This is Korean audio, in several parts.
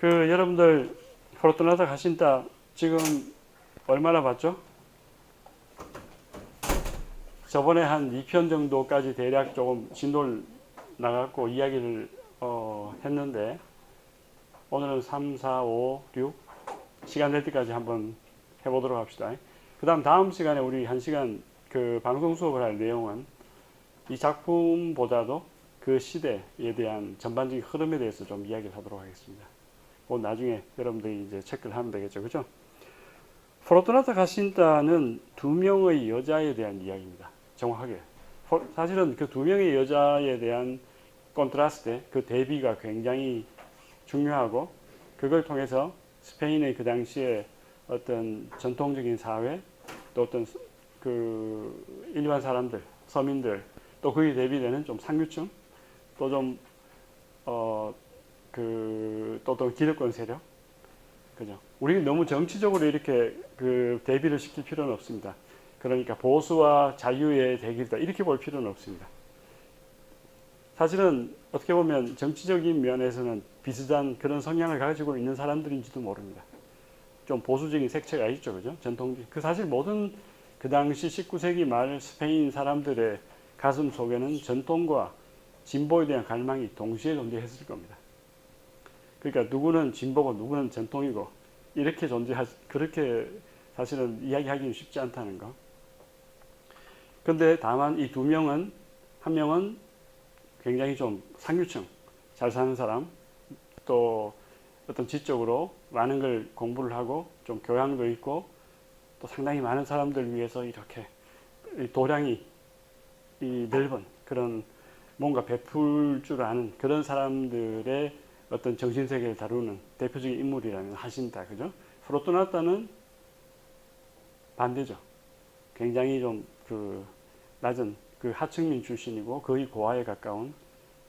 여러분들 포르투나타 가신다 지금 얼마나 봤죠? 저번에 한 2편 정도까지 대략 조금 진도를 나갔고 이야기를 했는데 오늘은 3, 4, 5, 6 시간 될 때까지 한번 해보도록 합시다. 그 다음 시간에 우리 1시간 그 방송 수업을 할 내용은 이 작품보다도 그 시대에 대한 전반적인 흐름에 대해서 좀 이야기를 하도록 하겠습니다. 오늘 나중에 여러분들이 이제 체크를 하면 되겠죠. 그죠? 포르투나타 가신다는 두 명의 여자에 대한 이야기입니다. 정확하게. 사실은 그 두 명의 여자에 대한 콘트라스트, 그 대비가 굉장히 중요하고 그걸 통해서 스페인의 그 당시에 어떤 전통적인 사회 또 어떤 그 일반 사람들, 서민들 또 그에 대비되는 좀 상류층 또 좀 또 기득권 세력 그죠? 우리는 너무 정치적으로 이렇게 그 대비를 시킬 필요는 없습니다. 그러니까 보수와 자유의 대결이다 이렇게 볼 필요는 없습니다. 사실은 어떻게 보면 정치적인 면에서는 비슷한 그런 성향을 가지고 있는 사람들인지도 모릅니다. 좀 보수적인 색채가 있죠, 그죠? 전통적. 그 사실 모든 그 당시 19세기 말 스페인 사람들의 가슴 속에는 전통과 진보에 대한 갈망이 동시에 존재했을 겁니다. 그러니까 누구는 진보고 누구는 전통이고 이렇게 그렇게 사실은 이야기하기는 쉽지 않다는 거. 근데 다만 이 두 명은 한 명은 굉장히 좀 상류층 잘 사는 사람 또 어떤 지적으로 많은 걸 공부를 하고 좀 교양도 있고 또 상당히 많은 사람들 위해서 이렇게 도량이 넓은 그런 뭔가 베풀 줄 아는 그런 사람들의 어떤 정신세계를 다루는 대표적인 인물이라면 하신다. 그죠? 포르투나타는 반대죠. 굉장히 좀 낮은 하층민 출신이고 거의 고아에 가까운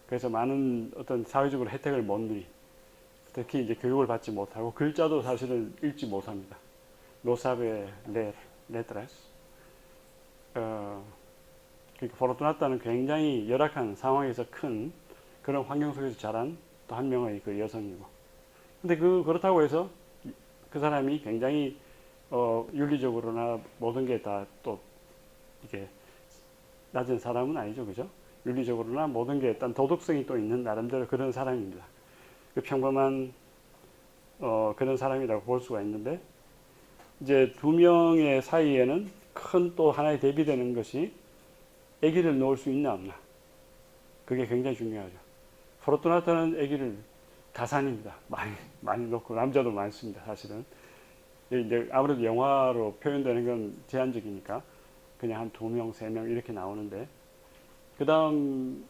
그래서 많은 어떤 사회적으로 혜택을 못 누린 특히 이제 교육을 받지 못하고 글자도 사실은 읽지 못합니다. 노사베 레트라스. 그러니까 포르투나타는 굉장히 열악한 상황에서 큰 그런 환경 속에서 자란 또 한 명의 그 여성이고. 근데 그렇다고 해서 그 사람이 굉장히 윤리적으로나 모든 게 다 또 이게 낮은 사람은 아니죠, 그죠? 윤리적으로나 모든 게 일단 도덕성이 또 있는 나름대로 그런 사람입니다. 그 평범한 그런 사람이라고 볼 수가 있는데 이제 두 명의 사이에는 큰 또 하나의 대비되는 것이 아기를 놓을 수 있나 없나. 그게 굉장히 중요하죠. 포르투나타는 아기를 다산입니다. 많이 놓고 남자도 많습니다. 사실은 이제 아무래도 영화로 표현되는 건 제한적이니까 그냥 한 2명, 3명 이렇게 나오는데 그 다음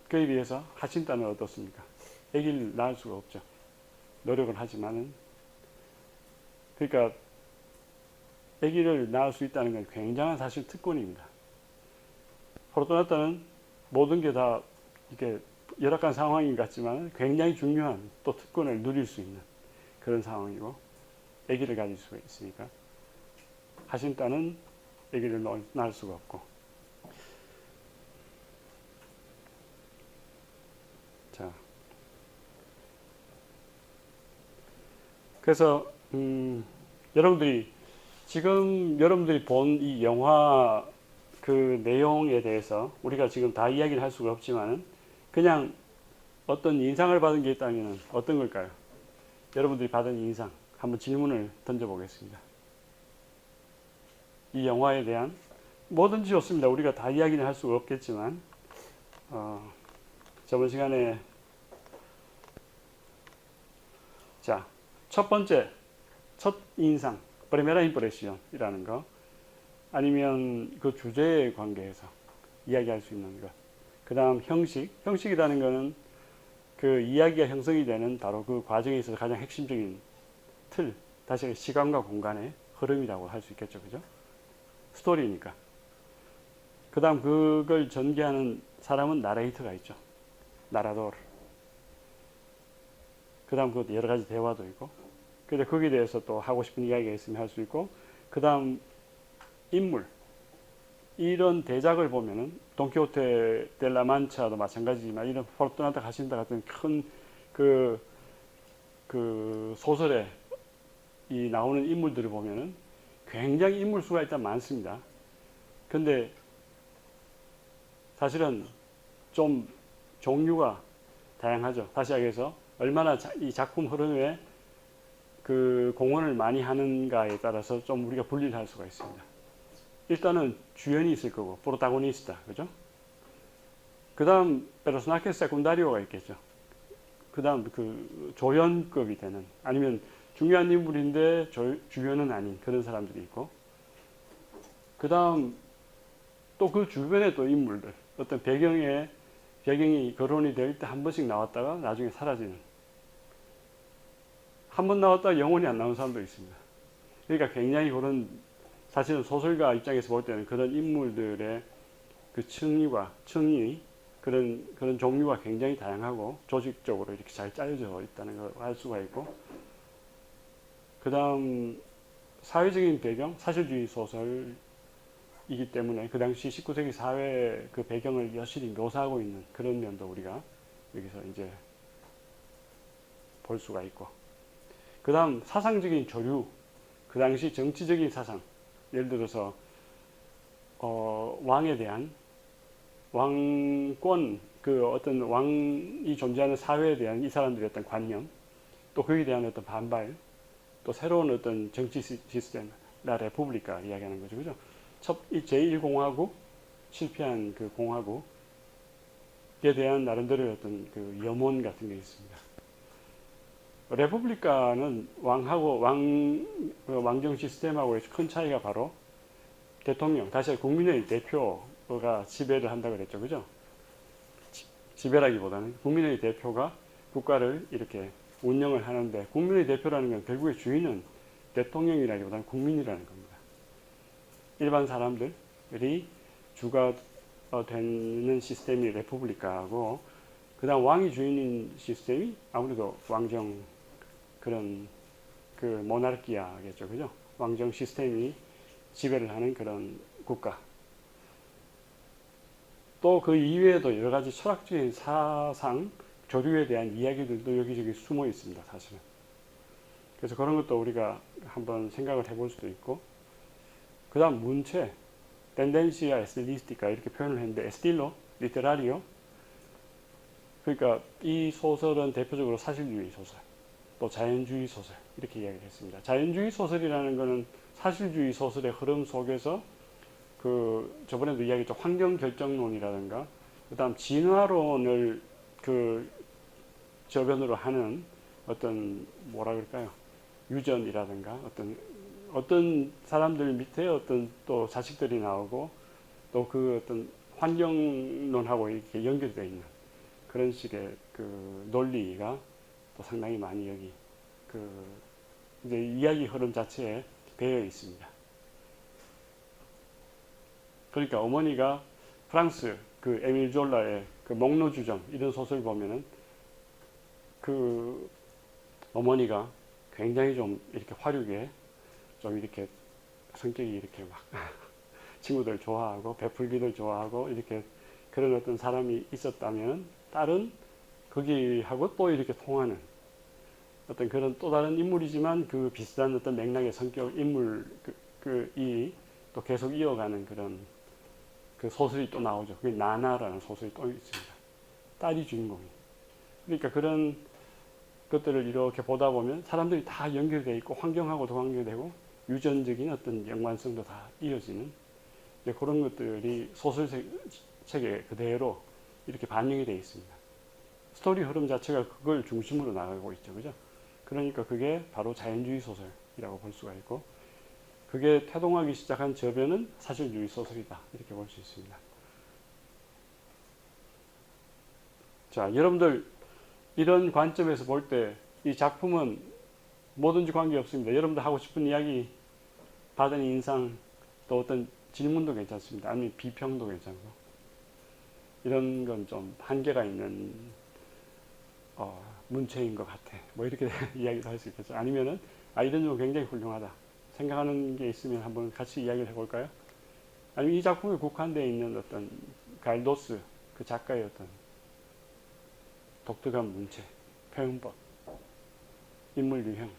그에 비해서 하신다는 어떻습니까? 아기를 낳을 수가 없죠. 노력을 하지만은 그러니까 아기를 낳을 수 있다는 건 굉장한 사실 특권입니다. 포르투나타는 모든 게 다 이렇게 열악한 상황인 것 같지만 굉장히 중요한 또 특권을 누릴 수 있는 그런 상황이고 아기를 가질 수가 있으니까 하신다는 아기를 낳을 수가 없고 자 그래서 지금 여러분들이 본 이 영화 그 내용에 대해서 우리가 지금 다 이야기를 할 수가 없지만은 그냥 어떤 인상을 받은 게 있다면 어떤 걸까요? 여러분들이 받은 인상 한번 질문을 던져보겠습니다. 이 영화에 대한 뭐든지 좋습니다. 우리가 다 이야기는 할 수가 없겠지만 저번 시간에 자, 첫 번째 첫 인상 프리메라 임프레시온이라는 거 아니면 그 주제에 관계해서 이야기할 수 있는 것. 그 다음 형식이라는 것은 그 이야기가 형성이 되는 바로 그 과정에 있어서 가장 핵심적인 틀, 다시 시간과 공간의 흐름이라고 할 수 있겠죠. 그죠? 스토리니까. 그 다음 그걸 전개하는 사람은 나레이터가 있죠. 나라도르. 그 다음 그 여러 가지 대화도 있고. 근데 거기에 대해서 또 하고 싶은 이야기가 있으면 할 수 있고. 그 다음 인물 이런 대작을 보면은 돈키호테 델라만차도 마찬가지지만 이런 포르투나타 가신다 같은 큰 그 그 소설에 이 나오는 인물들을 보면은 굉장히 인물 수가 일단 많습니다. 근데 사실은 좀 종류가 다양하죠. 다시 얘기해서 얼마나 이 작품 흐름에 그 공헌을 많이 하는가에 따라서 좀 우리가 분리를 할 수가 있습니다. 일단은 주연이 있을 거고, 프로타고니스타, 그죠? 그 다음, 페르소나케 세군다리오가 있겠죠. 그 다음, 그 조연급이 되는, 아니면 중요한 인물인데 주연은 아닌 그런 사람들이 있고, 그 다음, 또 그 주변에 또 인물들, 어떤 배경이 거론이 될 때 한 번씩 나왔다가 나중에 사라지는. 한 번 나왔다가 영원히 안 나온 사람도 있습니다. 그러니까 굉장히 그런, 사실은 소설가 입장에서 볼 때는 그런 인물들의 그 층위, 그런 종류가 굉장히 다양하고 조직적으로 이렇게 잘 짜여져 있다는 걸 알 수가 있고, 그 다음 사회적인 배경, 사실주의 소설이기 때문에 그 당시 19세기 사회 그 배경을 여실히 묘사하고 있는 그런 면도 우리가 여기서 이제 볼 수가 있고, 그 다음 사상적인 조류, 그 당시 정치적인 사상, 예를 들어서 왕에 대한 왕권, 그 어떤 왕이 존재하는 사회에 대한 이 사람들의 어떤 관념, 또 거기에 대한 어떤 반발, 또 새로운 어떤 정치 시스템, 라 레푸블리카 이야기하는 거죠, 그죠? 제1공화국, 실패한 그 공화국에 대한 나름대로의 어떤 그 염원 같은 게 있습니다. 레푸블리카는 왕정 시스템하고의 큰 차이가 바로 대통령, 다시 국민의 대표가 지배를 한다고 그랬죠, 그죠? 지배라기보다는 국민의 대표가 국가를 이렇게 운영을 하는데, 국민의 대표라는 건 결국에 주인은 대통령이라기보다는 국민이라는 겁니다. 일반 사람들이 주가 되는 시스템이 레푸블리카고, 그 다음 왕이 주인인 시스템이 아무래도 왕정, 그런 그 모나르키아겠죠, 그죠? 왕정 시스템이 지배를 하는 그런 국가. 또 그 이외에도 여러 가지 철학적인 사상, 조류에 대한 이야기들도 여기저기 숨어 있습니다, 사실은. 그래서 그런 것도 우리가 한번 생각을 해볼 수도 있고, 그 다음 문체, 텐덴시아 에스틸리스티카 이렇게 표현을 했는데, 에스틸로, 리테라리오. 그러니까 이 소설은 대표적으로 사실주의 소설, 또 자연주의 소설 이렇게 이야기를 했습니다. 자연주의 소설이라는 것은 사실주의 소설의 흐름 속에서 그 저번에도 이야기했죠, 환경 결정론이라든가, 그 다음 진화론을 그 저변으로 하는 어떤 뭐라 그럴까요, 유전이라든가 어떤 사람들 밑에 어떤 또 자식들이 나오고, 또 그 어떤 환경론하고 이렇게 연결되어 있는 그런 식의 그 논리가 또 상당히 많이 여기 그 이제 이야기 흐름 자체에 배어 있습니다. 그러니까 어머니가 프랑스 그 에밀 졸라의 그 목로주점 이런 소설 보면은 그 어머니가 굉장히 좀 이렇게 화류계, 좀 이렇게 성격이 이렇게 막 친구들 좋아하고 베풀기들 좋아하고 이렇게 그런 어떤 사람이 있었다면, 딸은 거기하고 또 이렇게 통하는 어떤 그런 또 다른 인물이지만 그 비슷한 어떤 맥락의 성격 인물이 또 계속 이어가는 그런 그 소설이 또 나오죠. 그게 나나라는 소설이 또 있습니다. 딸이 주인공이. 그러니까 그런 것들을 이렇게 보다 보면 사람들이 다 연결되어 있고, 환경하고도 연결되고, 유전적인 어떤 연관성도 다 이어지는 그런 것들이 소설책에 그대로 이렇게 반영이 되어 있습니다. 스토리 흐름 자체가 그걸 중심으로 나가고 있죠, 그죠? 그러니까 그게 바로 자연주의 소설이라고 볼 수가 있고, 그게 태동하기 시작한 저변은 사실주의 소설이다, 이렇게 볼 수 있습니다. 자, 여러분들 이런 관점에서 볼 때 이 작품은 뭐든지 관계없습니다. 여러분들 하고 싶은 이야기, 받은 인상, 또 어떤 질문도 괜찮습니다. 아니면 비평도 괜찮고, 이런 건 좀 한계가 있는 문체인 것 같아, 뭐 이렇게 이야기도 할 수 있겠죠. 아니면은 이런 점 굉장히 훌륭하다 생각하는 게 있으면 한번 같이 이야기를 해볼까요? 아니면 이 작품에 국한되어 있는 어떤 갈도스 그 작가의 어떤 독특한 문체, 표현법, 인물 유형.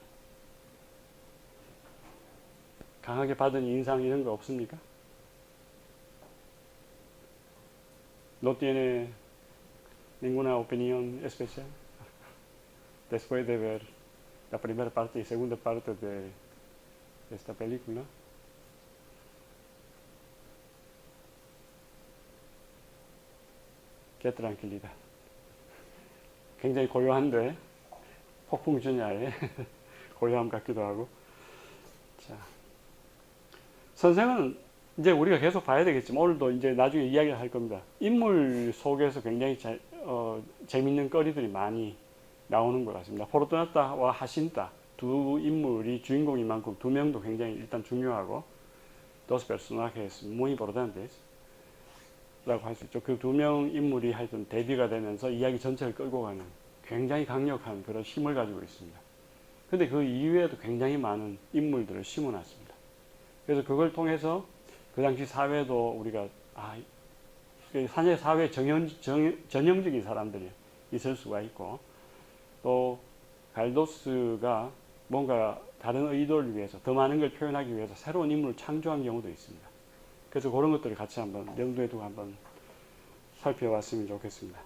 강하게 받은 인상 이런 거 없습니까? ¿No tiene ninguna opinión especial después de ver la primera parte y segunda parte de esta película? Qué tranquilidad. 굉장히 고요한데 폭풍전야의 고요함 같기도 하고. 자, 선생은 이제 우리가 계속 봐야 되겠지만 오늘도 이제 나중에 이야기를 할 겁니다. 인물 속에서 굉장히 재밌는 거리들이 많이 나오는 것 같습니다. 포르투나타와 하신타 두 인물이 주인공인 만큼 두 명도 굉장히 일단 중요하고 dos personajes muy importantes 라고 할 수 있죠. 그 두 명 인물이 하여튼 대비가 되면서 이야기 전체를 끌고 가는 굉장히 강력한 그런 힘을 가지고 있습니다. 근데 그 이외에도 굉장히 많은 인물들을 심어놨습니다. 그래서 그걸 통해서 그 당시 사회도 우리가 사회 전형적인 사람들이 있을 수가 있고, 또 갈도스가 뭔가 다른 의도를 위해서 더 많은 걸 표현하기 위해서 새로운 인물을 창조한 경우도 있습니다. 그래서 그런 것들을 같이 한번 염두에 두고 한번 살펴봤으면 좋겠습니다.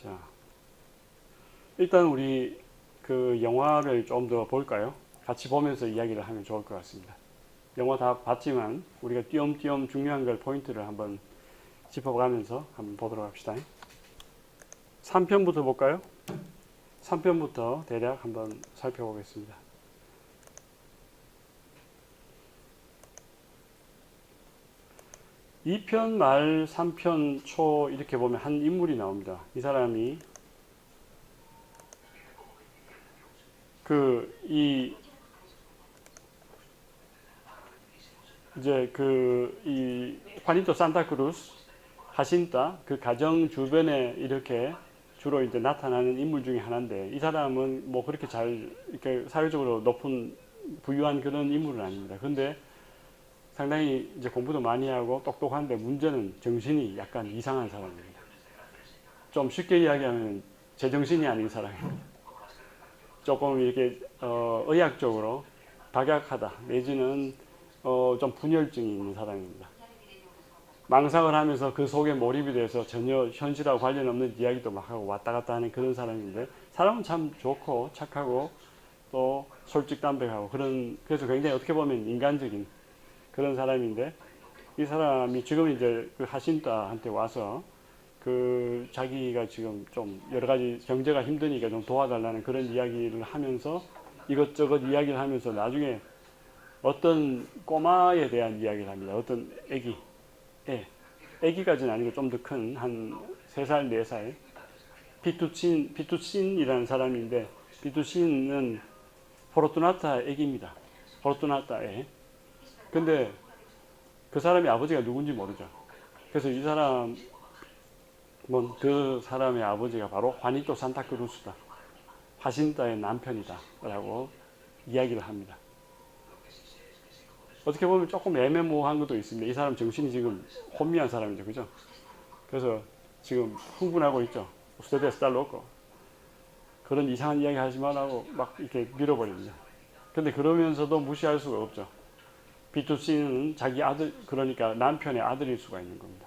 자, 일단 우리 그 영화를 좀 더 볼까요? 같이 보면서 이야기를 하면 좋을 것 같습니다. 영화 다 봤지만 우리가 띄엄띄엄 중요한 걸 포인트를 한번 짚어가면서 한번 보도록 합시다. 3편부터 볼까요? 3편부터 대략 한번 살펴보겠습니다. 2편 말 3편 초 이렇게 보면 한 인물이 나옵니다. 이 사람이 이 파니토 산타크루스 하신타 그 가정 주변에 이렇게 주로 이제 나타나는 인물 중에 하나인데, 이 사람은 뭐 그렇게 잘 이렇게 사회적으로 높은 부유한 그런 인물은 아닙니다. 근데 상당히 이제 공부도 많이 하고 똑똑한데 문제는 정신이 약간 이상한 사람입니다. 좀 쉽게 이야기하면 제정신이 아닌 사람입니다. 조금 이렇게 의학적으로 박약하다 내지는 좀 분열증이 있는 사람입니다. 망상을 하면서 그 속에 몰입이 돼서 전혀 현실하고 관련 없는 이야기도 막 하고 왔다 갔다 하는 그런 사람인데, 사람은 참 좋고 착하고 또 솔직담백하고 그래서 굉장히 어떻게 보면 인간적인 그런 사람인데, 이 사람이 지금 이제 그 하신타한테 와서 그 자기가 지금 좀 여러 가지 경제가 힘드니까 좀 도와달라는 그런 이야기를 하면서 이것저것 이야기를 하면서 나중에 어떤 꼬마에 대한 이야기를 합니다. 어떤 애기까지는 아니고 좀 더 큰 한 3살, 4살 비투친이라는 사람인데, 비투친은 포르투나타 애기입니다. 포르투나타 애. 근데 그 사람의 아버지가 누군지 모르죠. 그래서 그 사람의 아버지가 바로 화니토 산타크루스다, 하신타의 남편이다 라고 이야기를 합니다. 어떻게 보면 조금 애매모호한 것도 있습니다. 이 사람 정신이 지금 혼미한 사람이죠. 그죠? 그래서 지금 흥분하고 있죠. Usted está loco. 그런 이상한 이야기 하지 말라고 막 이렇게 밀어버립니다. 근데 그러면서도 무시할 수가 없죠. 비투씨는 자기 아들, 그러니까 남편의 아들일 수가 있는 겁니다.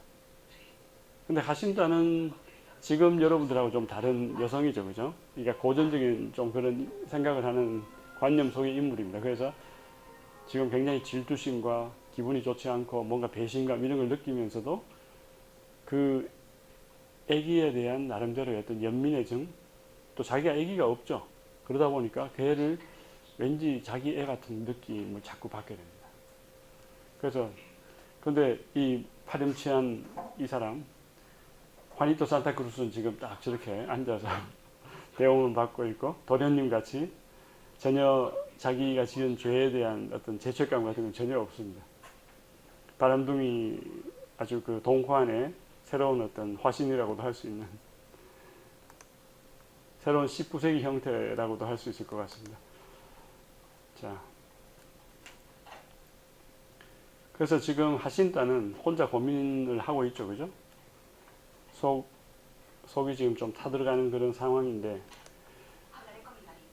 근데 하신타는 지금 여러분들하고 좀 다른 여성이죠. 그죠? 그러니까 고전적인 좀 그런 생각을 하는 관념 속의 인물입니다. 그래서 지금 굉장히 질투심과 기분이 좋지 않고 뭔가 배신감 이런 걸 느끼면서도 그 아기에 대한 나름대로의 어떤 연민의 정, 또 자기가 아기가 없죠. 그러다 보니까 걔를 왠지 자기 애 같은 느낌을 자꾸 받게 됩니다. 그래서 근데 이 파렴치한 이 사람 화니토 산타크루스는 지금 딱 저렇게 앉아서 대우를 받고 있고, 도련님 같이 전혀 자기가 지은 죄에 대한 어떤 죄책감 같은 건 전혀 없습니다. 바람둥이 아주 그 동화의 새로운 어떤 화신이라고도 할 수 있는 새로운 19세기 형태라고도 할 수 있을 것 같습니다. 자, 그래서 지금 하신타는 혼자 고민을 하고 있죠. 그죠? 속이 지금 좀 타들어가는 그런 상황인데,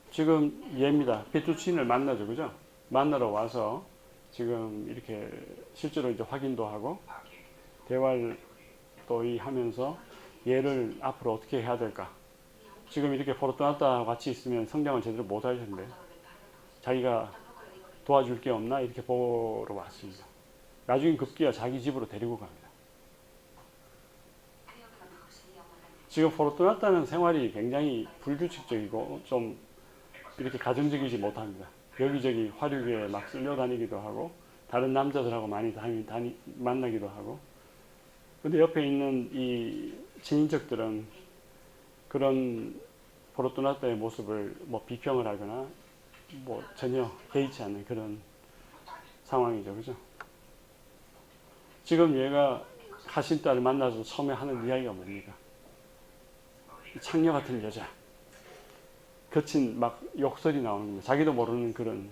지금 얘입니다. 페투친을 만나죠, 그죠? 만나러 와서 지금 이렇게 실제로 이제 확인도 하고 대화를 또 하면서 얘를 앞으로 어떻게 해야 될까? 지금 이렇게 포르투나타 같이 있으면 성장을 제대로 못 할 텐데 자기가 도와줄 게 없나 이렇게 보러 왔습니다. 나중에 급기야 자기 집으로 데리고 갑니다. 지금 포르투나타는 생활이 굉장히 불규칙적이고 좀 이렇게 가정적이지 못합니다. 여기저기 화류에 막 쓸려다니기도 하고 다른 남자들하고 많이 만나기도 하고, 근데 옆에 있는 이 친인척들은 그런 포르투나타의 모습을 뭐 비평을 하거나 뭐 전혀 개의치 않는 그런 상황이죠, 그죠? 지금 얘가 하신딸을 만나서 처음에 하는 이야기가 뭡니까? 창녀 같은 여자, 거친 막 욕설이 나오는 겁니다. 자기도 모르는 그런.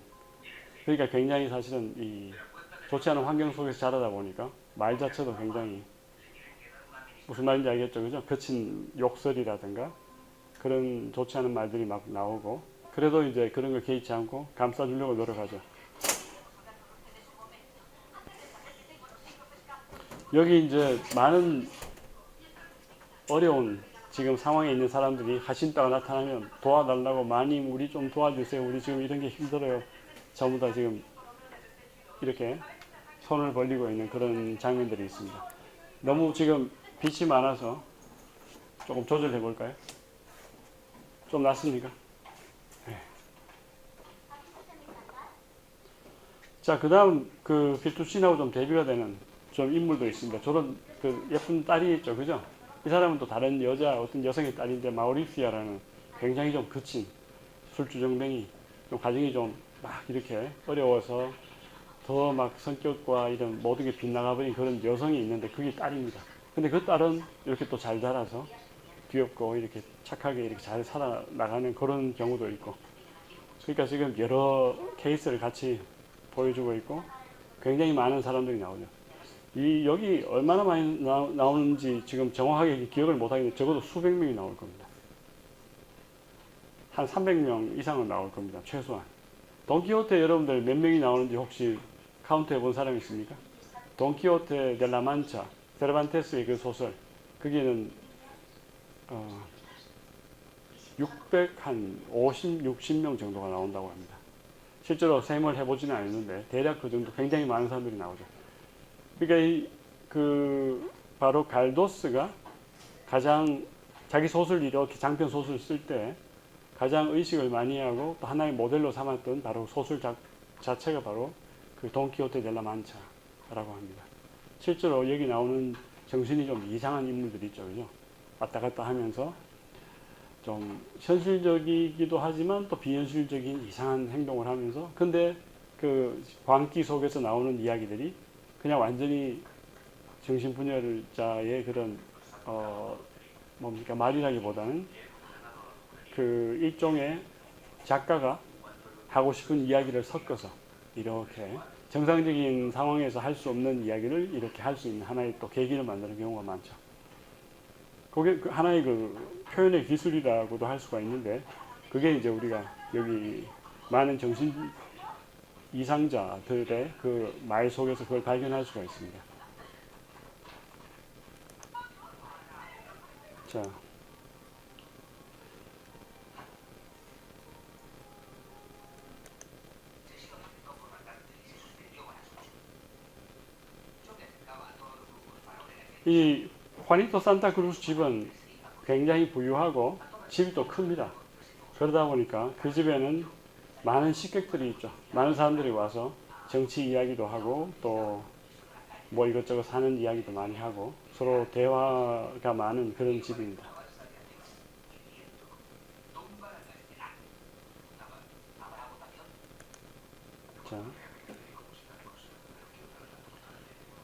그러니까 굉장히 사실은 이 좋지 않은 환경 속에서 자라다 보니까 말 자체도 굉장히, 무슨 말인지 알겠죠, 그죠? 거친 욕설이라든가 그런 좋지 않은 말들이 막 나오고, 그래도 이제 그런 걸 개의치 않고 감싸주려고 노력하죠. 여기 이제 많은 어려운 지금 상황에 있는 사람들이 하신다가 나타나면 도와달라고, 마님 우리 좀 도와주세요, 우리 지금 이런 게 힘들어요, 전부 다 지금 이렇게 손을 벌리고 있는 그런 장면들이 있습니다. 너무 지금 빛이 많아서 조금 조절해 볼까요? 좀 낫습니까? 네. 자, 그 다음 그 피투신하고 좀 대비가 되는 좀 인물도 있습니다. 저런 그 예쁜 딸이 있죠, 그죠? 이 사람은 또 다른 여자, 어떤 여성의 딸인데, 마우리시아라는 굉장히 좀 거친 술주정뱅이, 좀 가정이 좀 막 이렇게 어려워서 더 막 성격과 이런 모든 게 빗나가버린 그런 여성이 있는데 그게 딸입니다. 근데 그 딸은 이렇게 또 잘 자라서 귀엽고 이렇게 착하게 이렇게 잘 살아나가는 그런 경우도 있고, 그러니까 지금 여러 케이스를 같이 보여주고 있고 굉장히 많은 사람들이 나오죠. 여기 얼마나 많이 나오는지 지금 정확하게 기억을 못하겠는데 적어도 수백 명이 나올 겁니다. 한 300명 이상은 나올 겁니다, 최소한. 돈키호테 여러분들 몇 명이 나오는지 혹시 카운트 해본 사람 있습니까? 돈키호테 델라 만차, 세르반테스의 그 소설, 거기에는 650, 60명 정도가 나온다고 합니다. 실제로 셈을 해보지는 않았는데 대략 그 정도, 굉장히 많은 사람들이 나오죠. 그러니까 바로 갈도스가 가장 자기 소설, 이렇게 장편 소설 쓸 때 가장 의식을 많이 하고 또 하나의 모델로 삼았던 바로 소설 자체가 바로 그 돈키호테 델라 만차라고 합니다. 실제로 여기 나오는 정신이 좀 이상한 인물들이 있죠, 그죠? 왔다 갔다 하면서 좀 현실적이기도 하지만 또 비현실적인 이상한 행동을 하면서, 근데 그 광기 속에서 나오는 이야기들이 그냥 완전히 정신분열자의 그런 말이라기보다는 그 일종의 작가가 하고 싶은 이야기를 섞어서 이렇게 정상적인 상황에서 할 수 없는 이야기를 이렇게 할 수 있는 하나의 또 계기를 만드는 경우가 많죠. 그게 하나의 그 표현의 기술이라고도 할 수가 있는데, 그게 이제 우리가 여기 많은 정신 이상자들의 그 말 속에서 그걸 발견할 수가 있습니다. 자, 이 화니토 산타크루스 집은 굉장히 부유하고 집이 또 큽니다. 그러다 보니까 그 집에는 많은 식객들이 있죠. 많은 사람들이 와서 정치 이야기도 하고 또 뭐 이것저것 사는 이야기도 많이 하고 서로 대화가 많은 그런 집입니다. 자,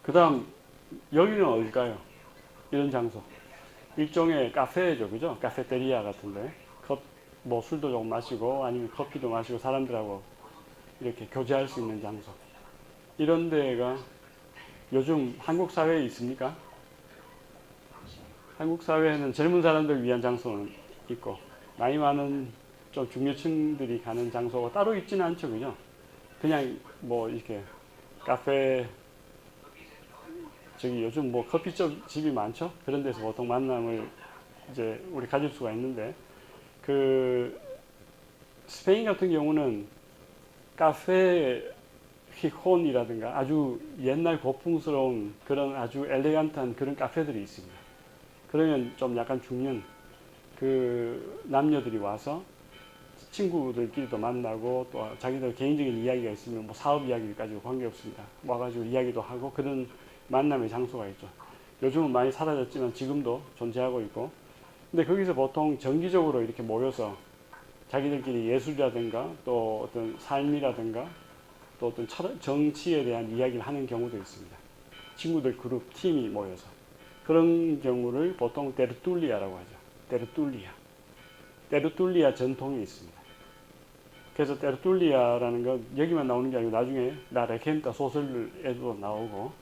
그 다음 여기는 어딜까요? 이런 장소. 일종의 카페죠, 그죠? 카페테리아 같은데 뭐 술도 좀 마시고 아니면 커피도 마시고 사람들하고 이렇게 교제할 수 있는 장소. 이런 데가 요즘 한국 사회에 있습니까? 한국 사회에는 젊은 사람들 위한 장소는 있고 나이 많은 좀 중년층들이 가는 장소가 따로 있지는 않죠, 그죠? 그냥 뭐 이렇게 카페 저기 요즘 뭐 커피숍 집이 많죠? 그런 데서 보통 만남을 이제 우리 가질 수가 있는데 그 스페인 같은 경우는 카페 히콘이라든가 아주 옛날 고풍스러운 그런 아주 엘레간트한 그런 카페들이 있습니다. 그러면 좀 약간 중년 그 남녀들이 와서 친구들끼리도 만나고 또 자기들 개인적인 이야기가 있으면 뭐 사업 이야기까지도 관계없습니다. 와가지고 이야기도 하고 그런 만남의 장소가 있죠. 요즘은 많이 사라졌지만 지금도 존재하고 있고 근데 거기서 보통 정기적으로 이렇게 모여서 자기들끼리 예술이라든가 또 어떤 삶이라든가 또 어떤 정치에 대한 이야기를 하는 경우도 있습니다. 친구들 그룹 팀이 모여서 그런 경우를 보통 테르툴리아라고 하죠. 테르툴리아 전통이 있습니다. 그래서 테르툴리아라는 건 여기만 나오는 게 아니고 나중에 라 레켄타 소설에도 나오고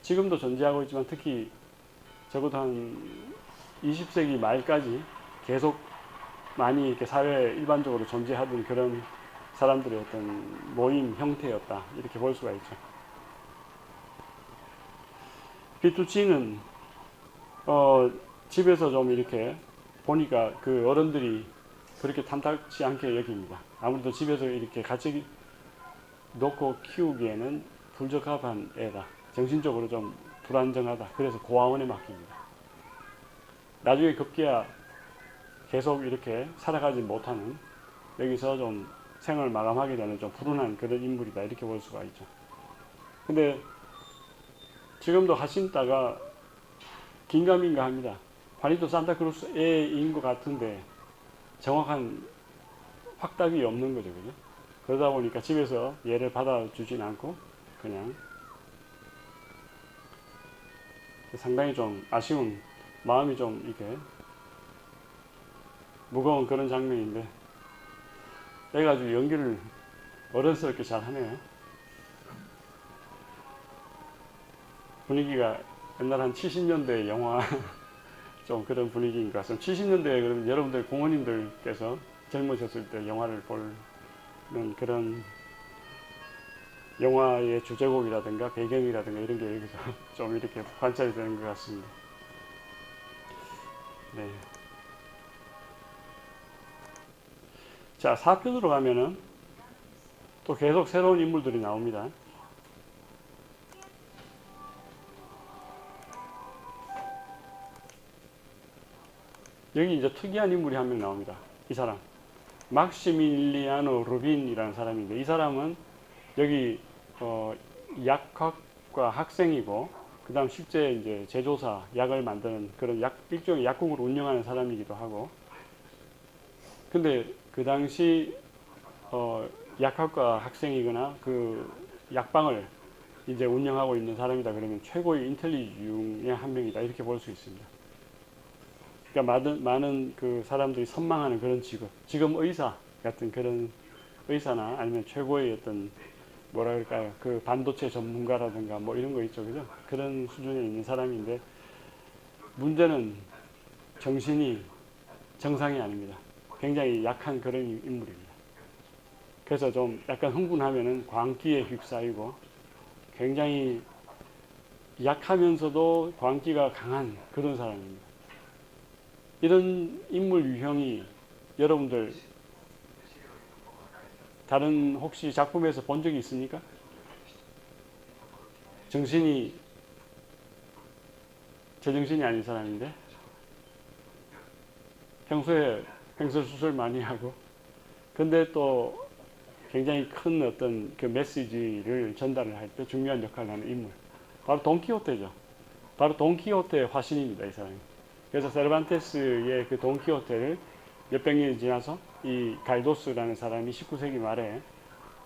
지금도 존재하고 있지만 특히 적어도 한 20세기 말까지 계속 많이 이렇게 사회에 일반적으로 존재하던 그런 사람들의 어떤 모임 형태였다 이렇게 볼 수가 있죠. 피투치는 집에서 좀 이렇게 보니까 그 어른들이 그렇게 탐탁지 않게 여깁니다. 아무래도 집에서 이렇게 같이 놓고 키우기에는 불적합한 애다. 정신적으로 좀 불안정하다. 그래서 고아원에 맡깁니다. 나중에 급기야 계속 이렇게 살아가지 못하는 여기서 좀 생을 마감하게 되는 좀 불운한 그런 인물이다. 이렇게 볼 수가 있죠. 근데 지금도 하신다가 긴가민가 합니다. 화니토 산타크루스애인 것 같은데 정확한 확답이 없는 거죠. 그죠? 그러다 보니까 집에서 얘를 받아주진 않고 그냥 상당히 좀 아쉬운 마음이 좀 이렇게 무거운 그런 장면인데 애가 아주 연기를 어른스럽게 잘 하네요. 분위기가 옛날 한 70년대 영화 좀 그런 분위기인 것 같습니다. 70년대에 그러면 여러분들 부모님들께서 젊으셨을 때 영화를 보는 그런 영화의 주제곡이라든가 배경이라든가 이런 게 여기서 좀 이렇게 관찰이 되는 것 같습니다. 네. 자, 4편으로 가면은 또 계속 새로운 인물들이 나옵니다. 여기 이제 특이한 인물이 한 명 나옵니다. 이 사람. 막시밀리아노 루빈이라는 사람인데 이 사람은 여기 약학과 학생이고 그 다음 실제 이제 제조사 약을 만드는 그런 일종의 약국을 운영하는 사람이기도 하고 근데 그 당시 약학과 학생이거나 그 약방을 이제 운영하고 있는 사람이다 그러면 최고의 인텔리 중에 한 명이다 이렇게 볼 수 있습니다. 그러니까 많은 그 사람들이 선망하는 그런 직업, 지금 의사 같은 그런 의사나 아니면 최고의 어떤 뭐라 그럴까요? 그 반도체 전문가라든가 뭐 이런 거 있죠, 그죠? 그런 수준에 있는 사람인데 문제는 정신이 정상이 아닙니다. 굉장히 약한 그런 인물입니다. 그래서 좀 약간 흥분하면은 광기에 휩싸이고 굉장히 약하면서도 광기가 강한 그런 사람입니다. 이런 인물 유형이 여러분들 다른 혹시 작품에서 본 적이 있습니까? 정신이 제정신이 아닌 사람인데 평소에 횡설수설 많이 하고 근데 또 굉장히 큰 어떤 그 메시지를 전달을 할 때 중요한 역할을 하는 인물 바로 돈키호테죠. 바로 돈키호테의 화신입니다. 이 사람이. 그래서 세르반테스의 그 돈키호테를 몇백 년이 지나서 이 갈도스라는 사람이 19세기 말에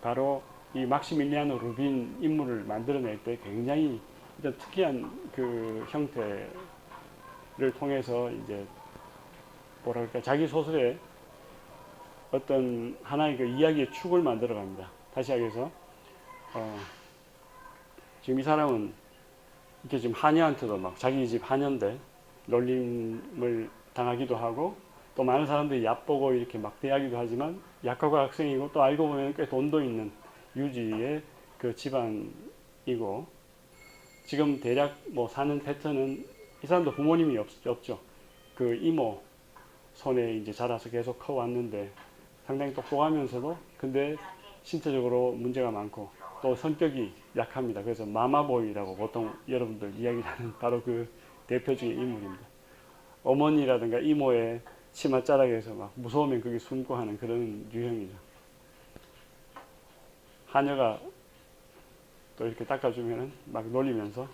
바로 이 막시밀리아노 루빈 인물을 만들어낼 때 굉장히 특이한 그 형태를 통해서 이제 뭐랄까 자기 소설에 어떤 하나의 그 이야기의 축을 만들어 갑니다. 다시 하기해서 지금 이 사람은 이렇게 지금 하녀한테도 막 자기 집 하녀인데 놀림을 당하기도 하고 또 많은 사람들이 얕보고 이렇게 막대하기도 하지만 약학고 학생이고 또 알고 보면 꽤 돈도 있는 유지의 그 집안이고 지금 대략 뭐 사는 패턴은 이 사람도 부모님이 없죠. 그 이모 손에 이제 자라서 계속 커왔는데 상당히 똑똑하면서도 근데 신체적으로 문제가 많고 또 성격이 약합니다. 그래서 마마보이라고 보통 여러분들 이야기하는 바로 그 대표적인 인물입니다. 어머니라든가 이모의 치맛자락에서 막 무서우면 그게 숨고 하는 그런 유형이죠. 하녀가 또 이렇게 닦아주면 막 놀리면서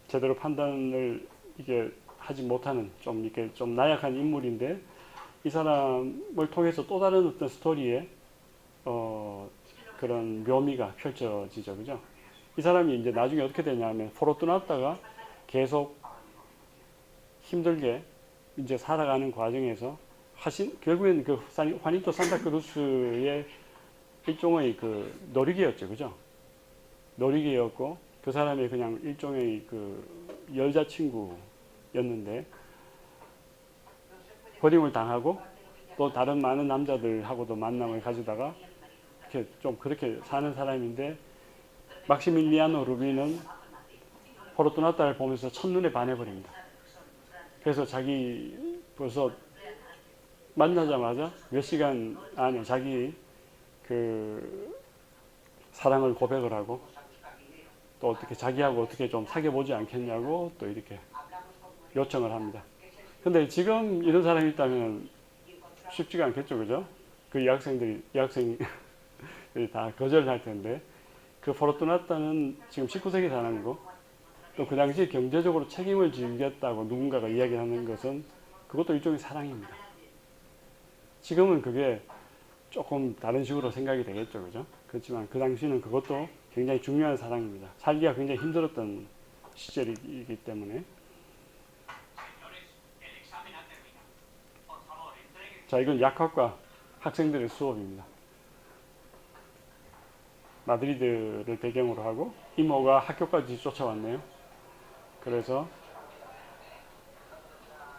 제대로 판단을 이게 하지 못하는 좀 이렇게 좀 나약한 인물인데 이 사람을 통해서 또 다른 어떤 스토리에 그런 묘미가 펼쳐지죠, 그죠? 이 사람이 이제 나중에 어떻게 되냐면 포로투나타가 계속 힘들게 이제 살아가는 과정에서 결국엔 그 화니토 산타크루스의 일종의 그 놀이개였죠, 그죠? 놀이개였고 그 사람의 그냥 일종의 그 여자친구였는데 버림을 당하고 또 다른 많은 남자들하고도 만남을 가지다가 이렇게 좀 그렇게 사는 사람인데 막시밀리아노 루비는 포르투나타를 보면서 첫눈에 반해버립니다. 그래서 자기 벌써 만나자마자 몇 시간 안에 자기 그 사랑을 고백을 하고 또 어떻게 자기하고 어떻게 좀 사귀어보지 않겠냐고 또 이렇게 요청을 합니다. 근데 지금 이런 사람이 있다면 쉽지가 않겠죠, 그죠? 그 여학생이 다 거절할 텐데 그 포르투나타는 지금 19세기 사람이고 또 그 당시 경제적으로 책임을 지겠다고 누군가가 이야기하는 것은 그것도 일종의 사랑입니다. 지금은 그게 조금 다른 식으로 생각이 되겠죠, 그죠? 그렇지만 그 당시는 그것도 굉장히 중요한 사랑입니다. 살기가 굉장히 힘들었던 시절이기 때문에. 자, 이건 약학과 학생들의 수업입니다. 마드리드를 배경으로 하고 이모가 학교까지 쫓아왔네요. 그래서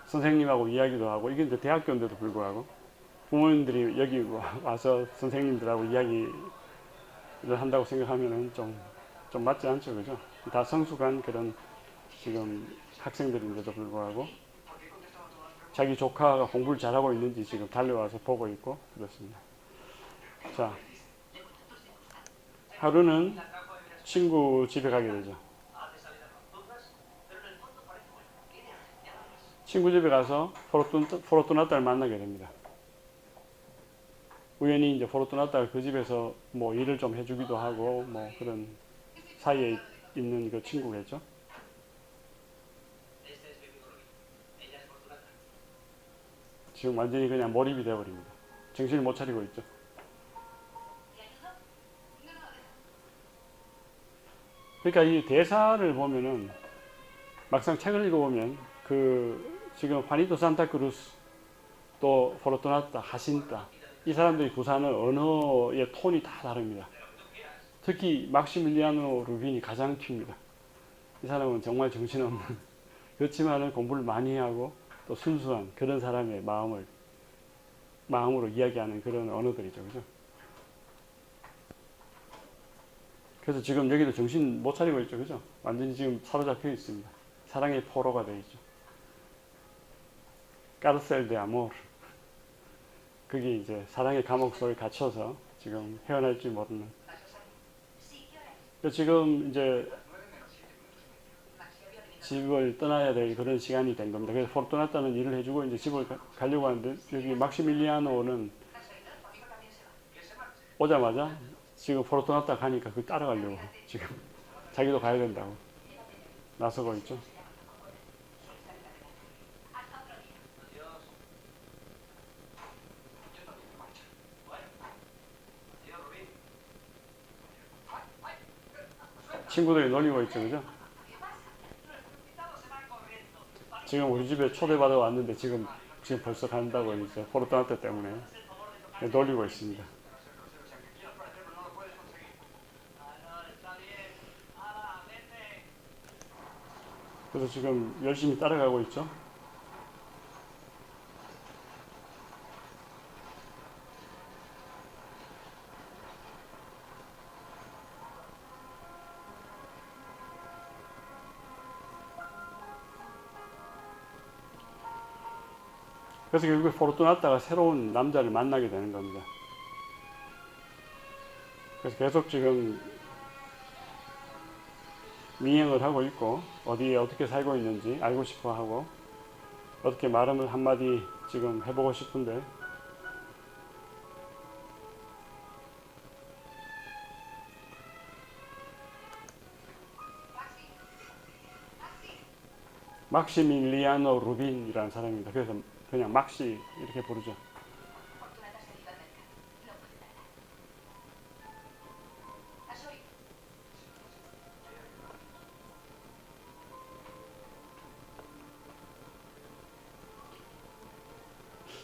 선생님하고 이야기도 하고 이게 이제 대학교인데도 불구하고 부모님들이 여기 와서 선생님들하고 이야기를 한다고 생각하면은 좀 맞지 않죠, 그죠? 다 성숙한 그런 지금 학생들인데도 불구하고 자기 조카가 공부를 잘하고 있는지 지금 달려와서 보고 있고 그렇습니다. 자, 하루는 친구 집에 가게 되죠. 친구 집에 가서 포르투나타를 만나게 됩니다. 우연히 이제 포르투나타가 그 집에서 뭐 일을 좀 해주기도 하고 뭐 그런 사이에 있는 그 친구겠죠. 지금 완전히 그냥 몰입이 되어버립니다. 정신을 못 차리고 있죠. 그러니까 이 대사를 보면은 막상 책을 읽어보면 그 지금 화니토 산타크루스 또 포르투나타 하신타 이 사람들이 구사하는 언어의 톤이 다 다릅니다. 특히 막시밀리아노 루빈이 가장 튑니다. 이 사람은 정말 정신없는 그렇지만은 공부를 많이 하고 또 순수한 그런 사람의 마음으로 이야기하는 그런 언어들이죠, 그죠? 그래서 지금 여기도 정신 못 차리고 있죠, 그죠? 완전히 지금 사로잡혀 있습니다. 사랑의 포로가 되어 있죠. 까르셀 데 아모르. 그게 이제 사랑의 감옥 속에 갇혀서 지금 헤어날 줄 모르는. 지금 이제 집을 떠나야 될 그런 시간이 된 겁니다. 그래서 포르투나타는 일을 해주고 이제 집을 가려고 하는데 여기 막시밀리아노는 오자마자 지금 포르투나타 가니까 그 따라가려고 지금 자기도 가야 된다고 나서고 있죠. 친구들이 놀리고 있죠, 그죠? 지금 우리 집에 초대받아 왔는데 지금 벌써 간다고 이제 포르투나타 때문에 놀리고 있습니다. 그래서 지금 열심히 따라가고 있죠. 그래서 결국에 포르투나타가 새로운 남자를 만나게 되는 겁니다. 그래서 계속 지금 미행을 하고 있고 어디에 어떻게 살고 있는지 알고 싶어 하고 어떻게 말을 한마디 지금 해보고 싶은데 막시밀리아노 루빈이라는 사람입니다. 그래서 그냥 막시 이렇게 부르죠.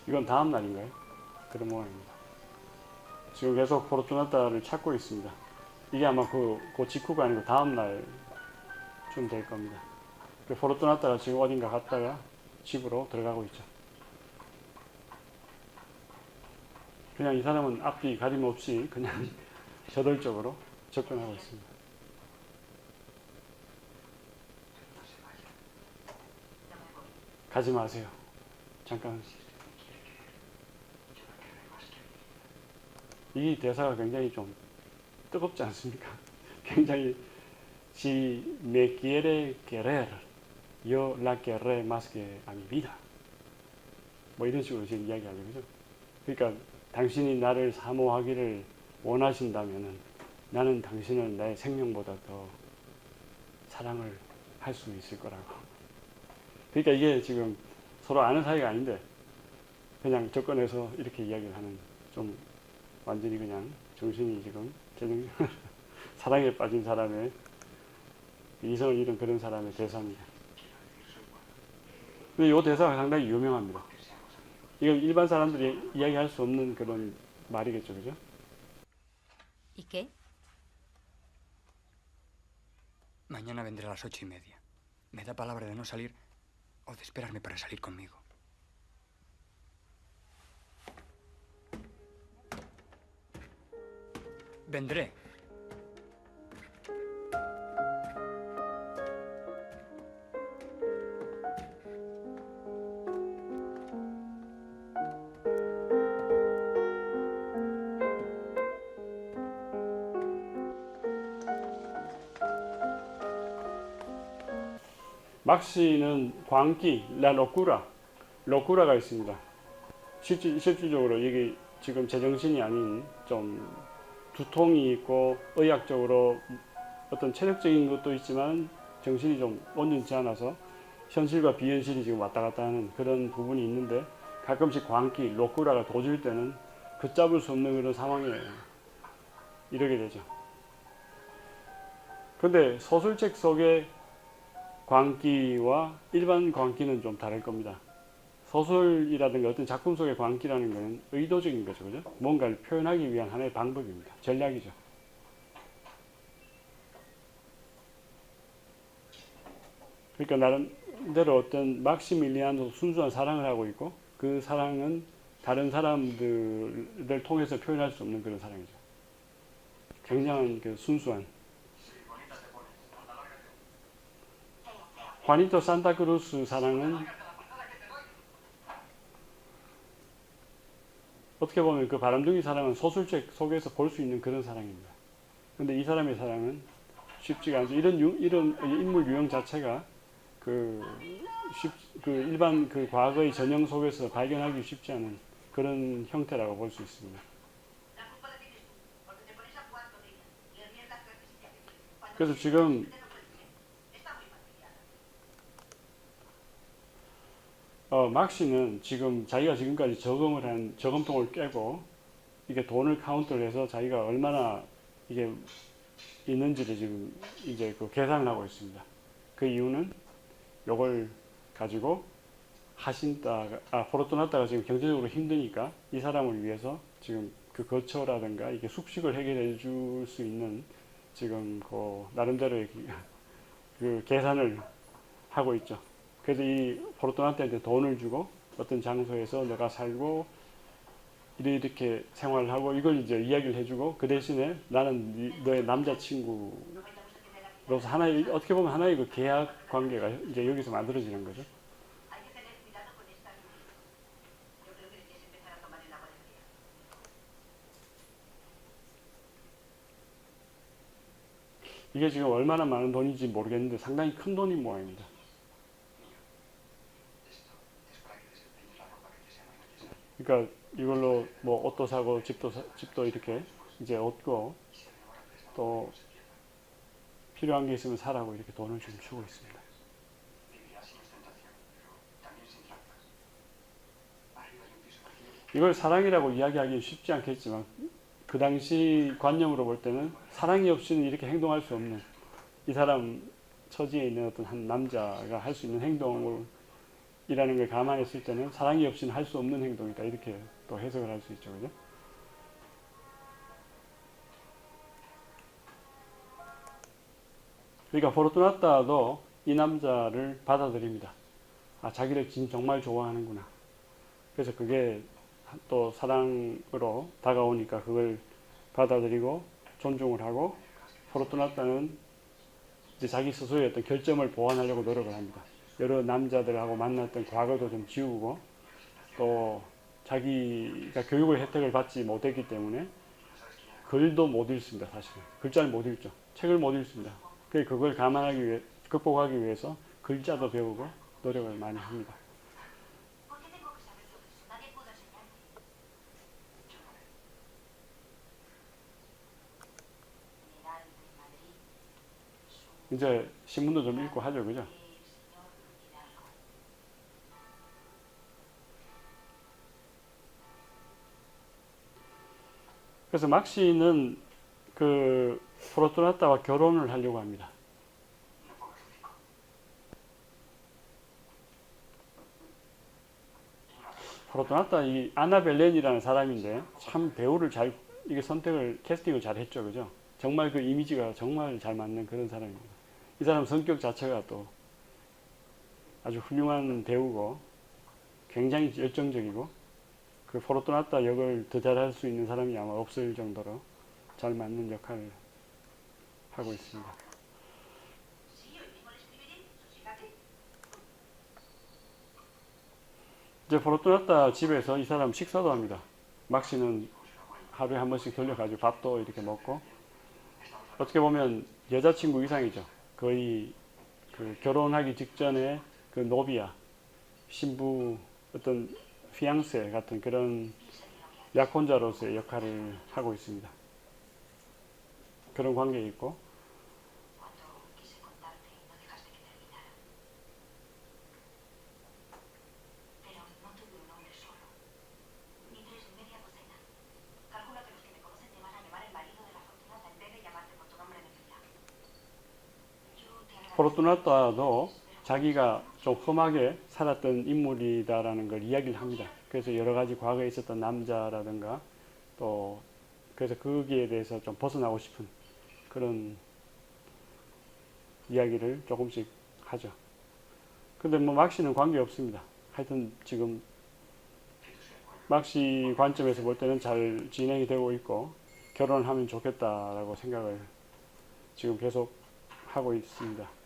이건 다음 날인가요? 그런 모양입니다. 지금 계속 포르투나타를 찾고 있습니다. 이게 아마 그 직후가 아니고 다음 날쯤 될 겁니다. 포르투나타가 지금 어딘가 갔다가 집으로 들어가고 있죠. 그냥 이 사람은 앞뒤 가림없이 그냥 저돌적으로 접근하고 있습니다. 가지 마세요. 잠깐. 이 대사가 굉장히 좀 뜨겁지 않습니까? 굉장히 Si me quiere querer, yo la querré más que a mi vida. 뭐 이런 식으로 지금 이야기하죠, 그죠? 그러니까 당신이 나를 사모하기를 원하신다면은 나는 당신을 내 생명보다 더 사랑을 할 수 있을 거라고. 그러니까 이게 지금 서로 아는 사이가 아닌데 그냥 접근해서 이렇게 이야기를 하는 좀 완전히 그냥 정신이 지금 사랑에 빠진 사람의 이성을 잃은 그런 사람의 대사입니다. 근데 이 대사가 상당히 유명합니다. 이건 일반 사람들이 이야기할 수 없는 그런 말이겠죠, 그죠? ¿Y qué? Mañana vendré a las 8:30. ¿Me da palabra de no salir o de esperarme para salir conmigo? Vendré. 막시는 광기, 라 로쿠라, 로쿠라가 있습니다. 실질적으로 이게 지금 제정신이 아닌 좀 두통이 있고 의학적으로 어떤 체력적인 것도 있지만 정신이 좀 온전치 않아서 현실과 비현실이 지금 왔다 갔다 하는 그런 부분이 있는데 가끔씩 광기, 로쿠라가 도질 때는 걷잡을 수 없는 그런 상황에 이르게 되죠. 그런데 소설책 속의 광기와 일반 광기는 좀 다를 겁니다. 소설이라든가 어떤 작품 속의 광기라는 것은 의도적인 거죠, 그죠? 뭔가를 표현하기 위한 하나의 방법입니다. 전략이죠. 그러니까 나름대로 어떤 막시밀리안도 순수한 사랑을 하고 있고 그 사랑은 다른 사람들을 통해서 표현할 수 없는 그런 사랑이죠. 굉장한 그 순수한. 화니토 산타크루스 사랑은 어떻게 보면 그 바람둥이 사랑은 소설책 속에서 볼 수 있는 그런 사랑입니다. 근데 이 사람의 사랑은 쉽지가 않죠. 이런 인물 유형 자체가 그 일반 그 과거의 전형 속에서 발견하기 쉽지 않은 그런 형태라고 볼 수 있습니다. 그래서 지금 막시는 지금 자기가 지금까지 저금을 한 저금통을 깨고 이게 돈을 카운트를 해서 자기가 얼마나 이게 있는지를 지금 이제 그 계산을 하고 있습니다. 그 이유는 요걸 가지고 포르투나타가 지금 경제적으로 힘드니까 이 사람을 위해서 지금 그 거처라든가 이게 숙식을 해결해 줄 수 있는 지금 그 나름대로의 그 계산을 하고 있죠. 그래서 이 포르투나트한테 돈을 주고 어떤 장소에서 너가 살고 이렇게 생활을 하고 이걸 이제 이야기를 해주고 그 대신에 나는 너의 남자친구로서 하나의 어떻게 보면 하나의 그 계약 관계가 이제 여기서 만들어지는 거죠. 이게 지금 얼마나 많은 돈인지 모르겠는데 상당히 큰 돈인 모양입니다. 그러니까 이걸로 뭐 옷도 사고 집도 이렇게 이제 얻고 또 필요한 게 있으면 사라고 이렇게 돈을 좀 주고 있습니다. 이걸 사랑이라고 이야기하기 쉽지 않겠지만 그 당시 관념으로 볼 때는 사랑이 없이는 이렇게 행동할 수 없는 이 사람 처지에 있는 어떤 한 남자가 할 수 있는 행동을 이라는 걸 감안했을 때는 사랑이 없이는 할 수 없는 행동이다 이렇게 또 해석을 할 수 있죠. 그죠? 그러니까 포르투나타도 이 남자를 받아들입니다. 아, 자기를 정말 좋아하는구나. 그래서 그게 또 사랑으로 다가오니까 그걸 받아들이고 존중을 하고 포르투나타는 이제 자기 스스로의 어떤 결점을 보완하려고 노력을 합니다. 여러 남자들하고 만났던 과거도 좀 지우고 또 자기가 교육의 혜택을 받지 못했기 때문에 글도 못 읽습니다. 사실은 글자를 못 읽죠. 책을 못 읽습니다. 그걸 감안하기 위해 극복하기 위해서 글자도 배우고 노력을 많이 합니다. 이제 신문도 좀 읽고 하죠, 그죠? 그래서 막시는 그 포르투나타와 결혼을 하려고 합니다. 포르투나타 이 아나 벨렌이라는 사람인데 참 배우를 잘 이게 캐스팅을 잘 했죠, 그죠? 정말 그 이미지가 정말 잘 맞는 그런 사람입니다. 이 사람 성격 자체가 또 아주 훌륭한 배우고 굉장히 열정적이고 그 포르투나타 역을 더 잘할 수 있는 사람이 아마 없을 정도로 잘 맞는 역할을 하고 있습니다. 이제 포르투나타 집에서 이 사람 식사도 합니다. 막시는 하루에 한 번씩 돌려가지고 밥도 이렇게 먹고 어떻게 보면 여자친구 이상이죠. 거의 그 결혼하기 직전에 그 노비아 신부 어떤 피앙세 같은 그런 약혼자로서의 역할을 하고 있습니다. 그런 관계에 있고 포르투나타도 자기가 좀 험하게 살았던 인물이다라는 걸 이야기를 합니다. 그래서 여러 가지 과거에 있었던 남자라든가 또 그래서 거기에 대해서 좀 벗어나고 싶은 그런 이야기를 조금씩 하죠. 근데 뭐 막시는 관계 없습니다. 하여튼 지금 막시 관점에서 볼 때는 잘 진행이 되고 있고 결혼을 하면 좋겠다라고 생각을 지금 계속 하고 있습니다.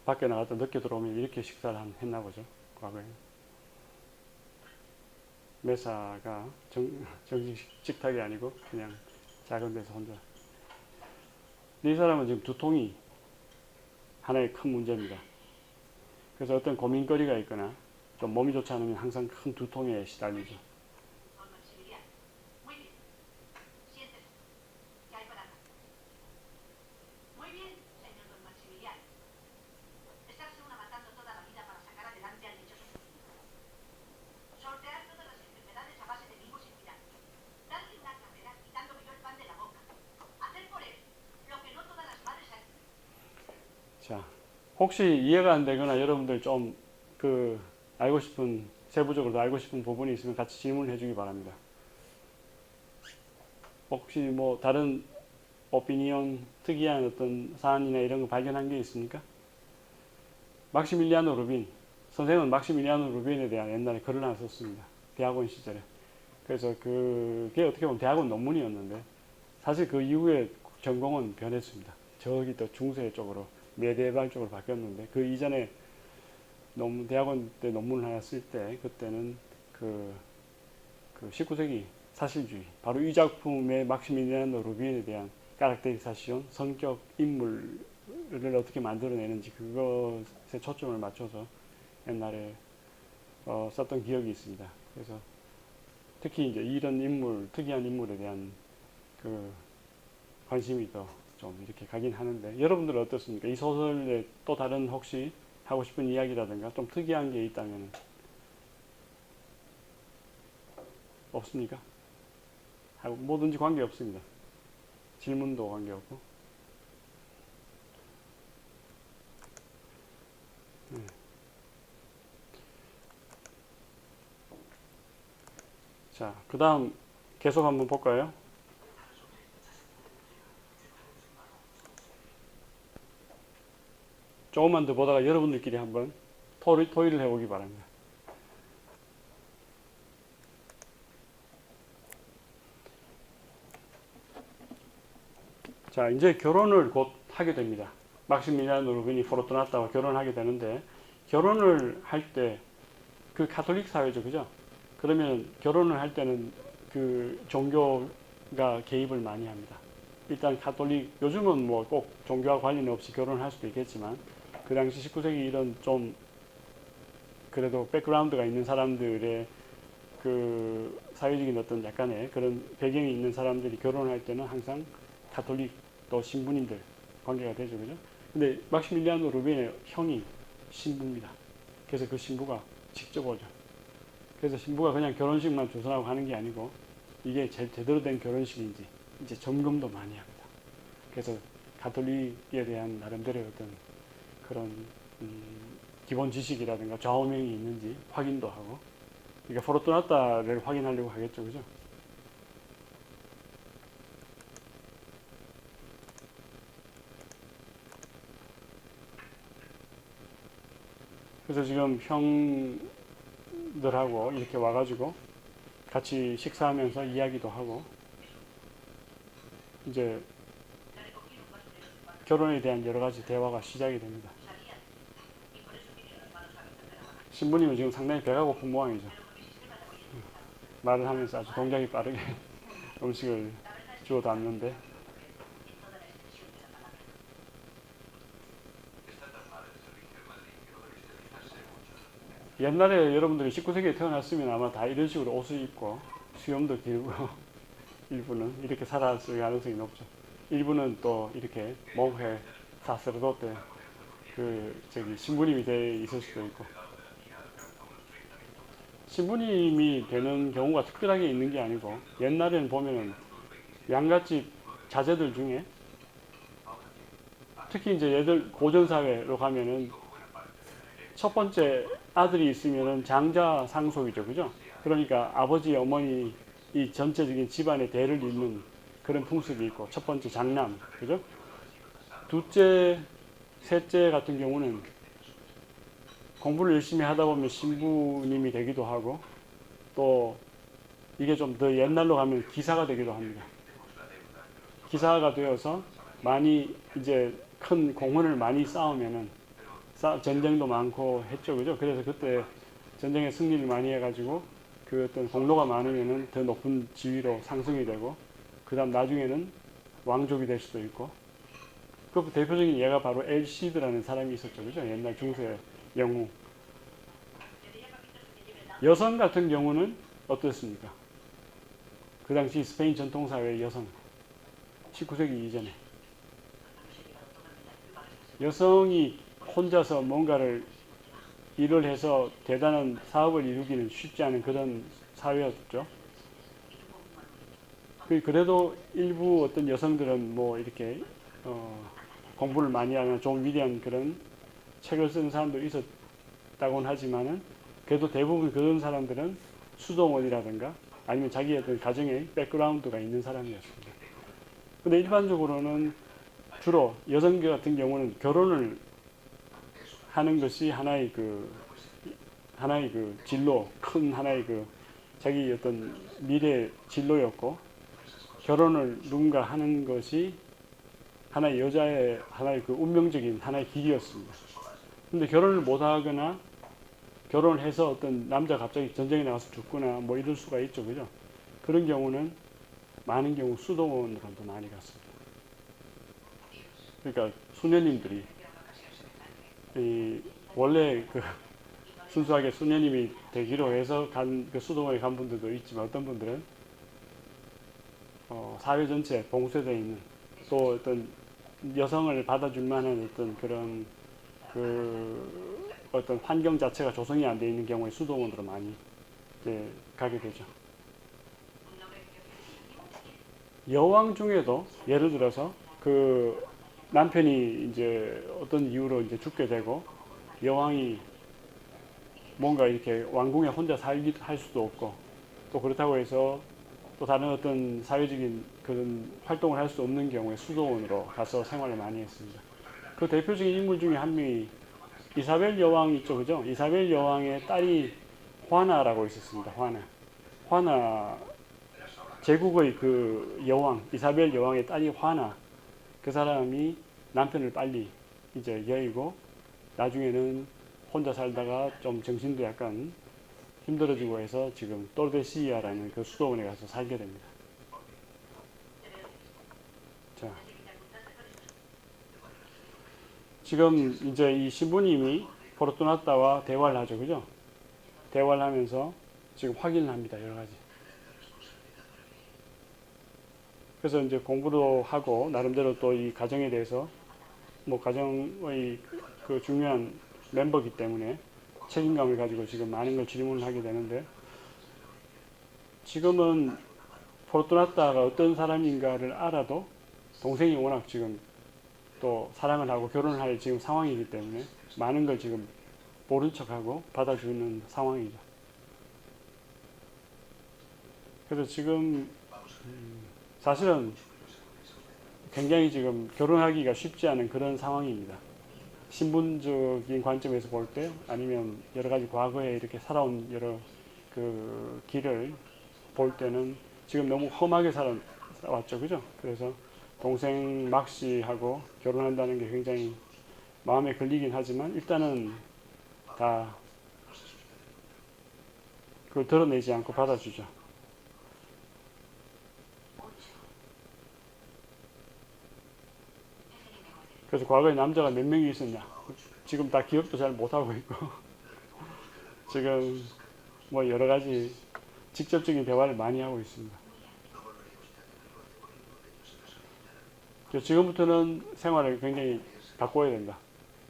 밖에 나갔다 늦게 들어오면 이렇게 식사를 했나 보죠. 과거에. 메사가 정식 식탁이 아니고 그냥 작은 데서 혼자. 이 사람은 지금 두통이 하나의 큰 문제입니다. 그래서 어떤 고민거리가 있거나 좀 몸이 좋지 않으면 항상 큰 두통에 시달리죠. 자, 혹시 이해가 안 되거나 여러분들 좀 그 알고 싶은 세부적으로 더 알고 싶은 부분이 있으면 같이 질문을 해주기 바랍니다. 혹시 뭐 다른 오피니언 특이한 어떤 사안이나 이런 거 발견한 게 있습니까? 막시밀리아노 루빈 선생은 막시밀리아노 루빈에 대한 옛날에 글을 하나 썼습니다. 대학원 시절에. 그래서 그게 어떻게 보면 대학원 논문이었는데 사실 그 이후에 전공은 변했습니다. 저기 또 중세 쪽으로 메디에발 쪽으로 바뀌었는데 그 이전에 대학원 때 논문을 하나 쓸 때 그때는 그 19세기 사실주의 바로 이 작품의 막시밀리아노 루빈에 대한 까락테리사시온 성격 인물을 어떻게 만들어내는지 그것에 초점을 맞춰서 옛날에 썼던 기억이 있습니다. 그래서 특히 이제 이런 인물 특이한 인물에 대한 그 관심이 더 좀 이렇게 가긴 하는데 여러분들은 어떻습니까? 이 소설에 또 다른 혹시 하고 싶은 이야기라든가 좀 특이한 게 있다면 없습니까? 하고 뭐든지 관계 없습니다. 질문도 관계 없고. 자, 그 다음 계속 한번 볼까요? 조금만 더 보다가 여러분들끼리 한번 토의를 해보기 바랍니다. 자, 이제 결혼을 곧 하게 됩니다. 막시밀리아노 루빈이 포르투나타와 결혼하게 되는데 결혼을 할 때 그 가톨릭 사회죠, 그죠? 그러면 결혼을 할 때는 그 종교가 개입을 많이 합니다. 일단 가톨릭 요즘은 뭐 꼭 종교와 관련 없이 결혼을 할 수도 있겠지만 그 당시 19세기 이런 좀 그래도 백그라운드가 있는 사람들의 그 사회적인 어떤 약간의 그런 배경이 있는 사람들이 결혼을 할 때는 항상 가톨릭 또 신부님들 관계가 되죠, 그죠? 근데 막시밀리아노 루빈의 형이 신부입니다. 그래서 그 신부가 직접 오죠. 그래서 신부가 그냥 결혼식만 주선하고 하는 게 아니고 이게 제대로 된 결혼식인지 이제 점검도 많이 합니다. 그래서 가톨릭에 대한 나름대로의 어떤 그런 기본 지식이라든가 좌우명이 있는지 확인도 하고 그러니까 포르투나타를 확인하려고 하겠죠, 그죠? 그래서 지금 형들하고 이렇게 와가지고 같이 식사하면서 이야기도 하고 이제 결혼에 대한 여러 가지 대화가 시작이 됩니다. 신부님은 지금 상당히 배가 고픈 모양이죠. 말을 하면서 아주 동작이 빠르게 음식을 주워 담는데 옛날에 여러분들이 19세기에 태어났으면 아마 다 이런 식으로 옷을 입고 수염도 길고 일부는 이렇게 살았을 가능성이 높죠. 일부는 또 이렇게 몽회, 사세르도테 신부님이 돼 있을 수도 있고 신부님이 되는 경우가 특별하게 있는 게 아니고 옛날에는 보면은 양갓집 자제들 중에 특히 이제 얘들 고전사회로 가면은 첫 번째 아들이 있으면은 장자 상속이죠, 그죠? 그러니까 아버지, 어머니 이 전체적인 집안의 대를 잇는 그런 풍습이 있고 첫 번째 장남, 그죠? 둘째, 셋째 같은 경우는 공부를 열심히 하다 보면 신부님이 되기도 하고 또 이게 좀 더 옛날로 가면 기사가 되기도 합니다. 기사가 되어서 많이 이제 큰 공헌을 많이 쌓으면은 전쟁도 많고 했죠, 그죠? 그래서 그때 전쟁에 승리를 많이 해가지고 그 어떤 공로가 많으면은 더 높은 지위로 상승이 되고 그 다음 나중에는 왕족이 될 수도 있고 그 대표적인 예가 바로 엘시드라는 사람이 있었죠, 그죠? 옛날 중세 영웅. 여성 같은 경우는 어떻습니까? 그 당시 스페인 전통사회의 여성 19세기 이전에 여성이 혼자서 뭔가를 일을 해서 대단한 사업을 이루기는 쉽지 않은 그런 사회였죠. 그래도 일부 어떤 여성들은 뭐 이렇게 공부를 많이 하는 좀 위대한 그런 책을 쓰는 사람도 있었다고는 하지만은 그래도 대부분 그런 사람들은 수도원이라든가 아니면 자기 어떤 가정의 백그라운드가 있는 사람이었습니다. 근데 일반적으로는 주로 여성 같은 경우는 결혼을 하는 것이 하나의 그 진로, 큰 하나의 그 자기 어떤 미래 진로였고, 결혼을 누군가 하는 것이 하나의 여자의 하나의 그 운명적인 하나의 길이었습니다. 근데 결혼을 못 하거나 결혼을 해서 어떤 남자가 갑자기 전쟁에 나가서 죽거나 뭐 이럴 수가 있죠, 그죠? 그런 경우는 많은 경우 수도원으로도 많이 갔습니다. 그러니까 수녀님들이 원래 그 순수하게 수녀님이 되기로 해서 그 수도원에 간 분들도 있지만, 어떤 분들은 사회 전체에 봉쇄되어 있는, 또 어떤 여성을 받아줄 만한 어떤 그런 그 어떤 환경 자체가 조성이 안 되어 있는 경우에 수도원으로 많이 이제 가게 되죠. 여왕 중에도 예를 들어서 그 남편이 이제 어떤 이유로 이제 죽게 되고, 여왕이 뭔가 이렇게 왕궁에 혼자 살기도 할 수도 없고, 또 그렇다고 해서 또 다른 어떤 사회적인 그런 활동을 할 수 없는 경우에 수도원으로 가서 생활을 많이 했습니다. 그 대표적인 인물 중에 한 명이 이사벨 여왕 있죠, 그죠? 이사벨 여왕의 딸이 화나라고 있었습니다. 화나 제국의 그 여왕, 이사벨 여왕의 딸이 화나, 그 사람이 남편을 빨리 이제 여의고, 나중에는 혼자 살다가 좀 정신도 약간 힘들어지고 해서 지금 또르데시아라는 그 수도원에 가서 살게 됩니다. 자, 지금 이제 이 신부님이 포르투나타와 대화를 하죠, 그죠? 대화를 하면서 지금 확인을 합니다, 여러 가지. 그래서 이제 공부도 하고, 나름대로 또 이 가정에 대해서, 뭐 가정의 그 중요한 멤버이기 때문에 책임감을 가지고 지금 많은 걸 질문을 하게 되는데, 지금은 포르투나타가 어떤 사람인가를 알아도 동생이 워낙 지금 또 사랑을 하고 결혼을 할 지금 상황이기 때문에 많은 걸 지금 모른 척하고 받아주는 상황이죠. 그래서 지금 사실은 굉장히 지금 결혼하기가 쉽지 않은 그런 상황입니다. 신분적인 관점에서 볼 때, 아니면 여러 가지 과거에 이렇게 살아온 여러 그 길을 볼 때는 지금 너무 험하게 살아왔죠, 그죠? 그래서 동생 막 씨하고 결혼한다는 게 굉장히 마음에 걸리긴 하지만, 일단은 다 그걸 드러내지 않고 받아주죠. 그래서 과거에 남자가 몇 명이 있었냐, 지금 다 기억도 잘 못하고 있고 지금 뭐 여러 가지 직접적인 대화를 많이 하고 있습니다. 지금부터는 생활을 굉장히 바꿔야 된다.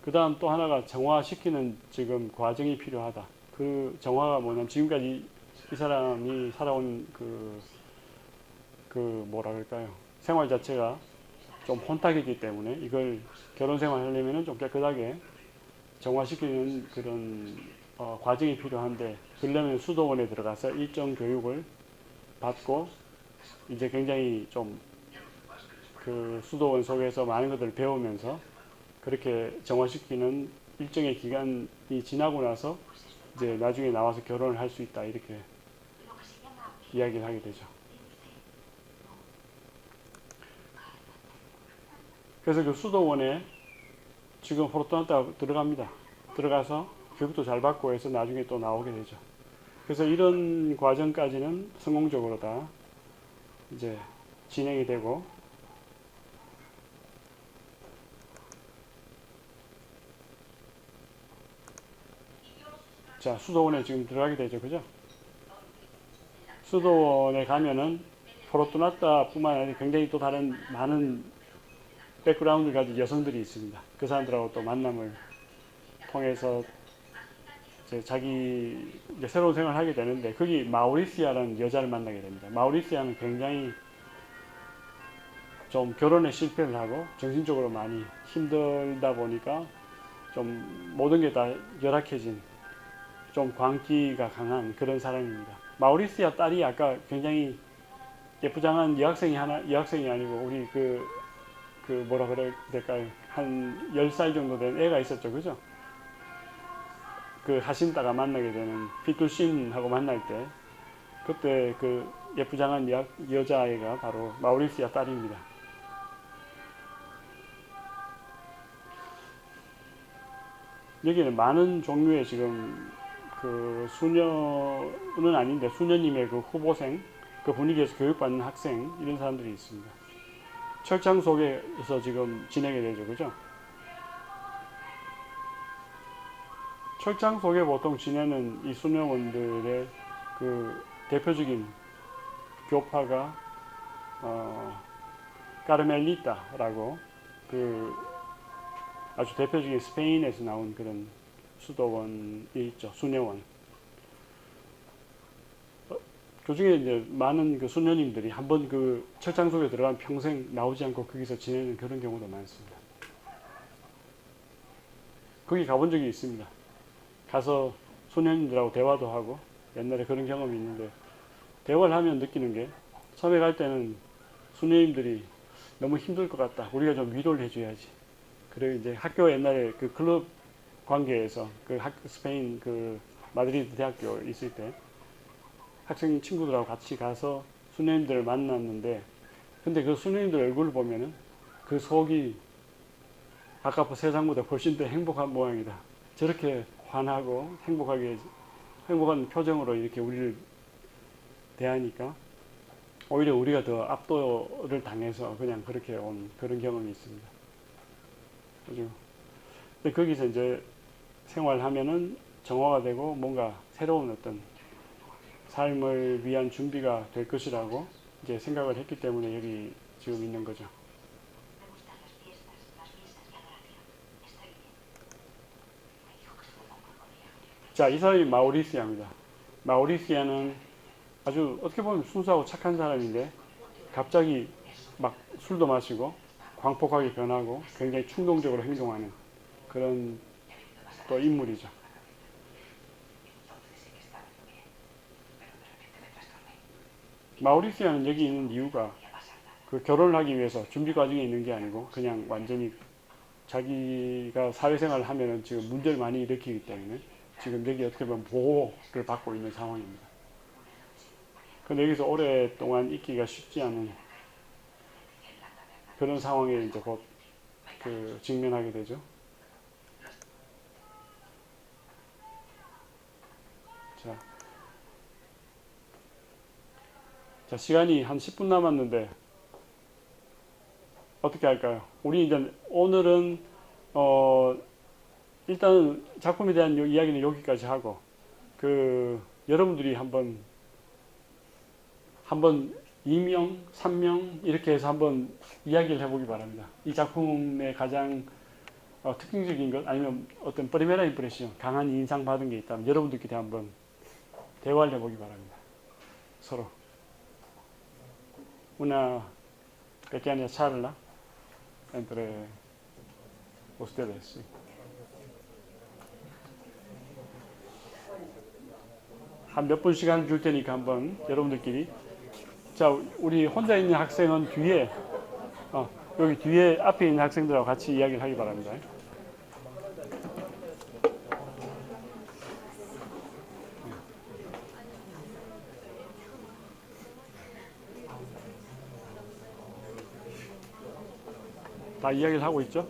그 다음 또 하나가 정화시키는 지금 과정이 필요하다. 그 정화가 뭐냐면, 지금까지 이 사람이 살아온 뭐라 그럴까요? 생활 자체가 좀 혼탁이기 때문에 이걸 결혼 생활 하려면 좀 깨끗하게 정화시키는 그런 과정이 필요한데, 그러려면 수도원에 들어가서 일정 교육을 받고, 이제 굉장히 좀 그 수도원 속에서 많은 것들을 배우면서 그렇게 정화시키는 일정의 기간이 지나고 나서 이제 나중에 나와서 결혼을 할 수 있다, 이렇게 이야기를 하게 되죠. 그래서 그 수도원에 지금 포르투나타 들어갑니다. 들어가서 교육도 잘 받고 해서 나중에 또 나오게 되죠. 그래서 이런 과정까지는 성공적으로 다 이제 진행이 되고, 자, 수도원에 지금 들어가게 되죠, 그죠? 수도원에 가면은 포르투나타뿐만 아니라 굉장히 또 다른 많은 백그라운드를 가진 여성들이 있습니다. 그 사람들하고 또 만남을 통해서 이제 자기 이제 새로운 생활을 하게 되는데, 거기 마우리시아라는 여자를 만나게 됩니다. 마우리시아는 굉장히 좀 결혼에 실패를 하고 정신적으로 많이 힘들다 보니까 좀 모든 게 다 열악해진, 좀 광기가 강한 그런 사람입니다. 마우리시아 딸이 아까 굉장히 예쁘장한 여학생이 아니고 우리 그 뭐라 그래야 될까요? 한 10살 정도 된 애가 있었죠. 그죠? 그 하신다가 만나게 되는 피투신하고 만날 때 그때 그 예쁘장한 여자아이가 바로 마우리시아 딸입니다. 여기는 많은 종류의 지금 그 수녀는 아닌데 수녀님의 그 후보생, 그 분위기에서 교육받는 학생 이런 사람들이 있습니다. 철장 속에서 지금 진행이 되죠, 그죠? 철장 속에 보통 지내는 이 수녀원들의 그 대표적인 교파가 까르멜리타라고 그 아주 대표적인 스페인에서 나온 그런 수도원이 있죠. 수녀원. 그 중에 이제 많은 그 수녀님들이 한번 그 철장 속에 들어가면 평생 나오지 않고 거기서 지내는 그런 경우도 많습니다. 거기 가본 적이 있습니다. 가서 수녀님들하고 대화도 하고 옛날에 그런 경험이 있는데 대화를 하면 느끼는 게 처음에 갈 때는 수녀님들이 너무 힘들 것 같다. 우리가 좀 위로를 해줘야지. 그리고 이제 학교 옛날에 그 클럽 관계에서 그 스페인 그 마드리드 대학교 있을 때 학생 친구들하고 같이 가서 수녀님들을 만났는데 근데 그 수녀님들 얼굴을 보면은 그 속이 아까 세상보다 훨씬 더 행복한 모양이다. 저렇게 환하고 행복한 표정으로 이렇게 우리를 대하니까 오히려 우리가 더 압도를 당해서 그냥 그렇게 온 그런 경험이 있습니다. 그죠? 근데 거기서 이제 생활하면은 정화가 되고 뭔가 새로운 어떤 삶을 위한 준비가 될 것이라고 이제 생각을 했기 때문에 여기 지금 있는 거죠. 자, 이 사람이 마우리시아입니다. 마우리시아는 아주 어떻게 보면 순수하고 착한 사람인데 갑자기 막 술도 마시고 광폭하게 변하고 굉장히 충동적으로 행동하는 그런 또 인물이죠. 마우리시아는 여기 있는 이유가 그 결혼을 하기 위해서 준비 과정에 있는 게 아니고 그냥 완전히 자기가 사회생활을 하면은 지금 문제를 많이 일으키기 때문에 지금 여기 어떻게 보면 보호를 받고 있는 상황입니다. 근데 여기서 오랫동안 있기가 쉽지 않은 그런 상황에 이제 곧 그 직면하게 되죠. 자, 시간이 한 10분 남았는데 어떻게 할까요? 우리 이제 오늘은 일단 작품에 대한 이야기는 여기까지 하고 여러분들이 한번 2명, 3명 이렇게 해서 한번 이야기를 해보기 바랍니다. 이 작품의 가장 특징적인 것 아니면 어떤 프리메라 임프레션, 강한 인상 받은 게 있다면 여러분들끼리 한번 대화를 해보기 바랍니다. 서로. Una pequeña charla entre ustedes. Sí. 한 몇 분 시간 줄 테니까 한번 여러분들끼리. 자, 우리 혼자 있는 학생은 뒤에, 여기 뒤에 앞에 있는 학생들하고 같이 이야기를 하기 바랍니다. 다 이야기를 하고 있죠?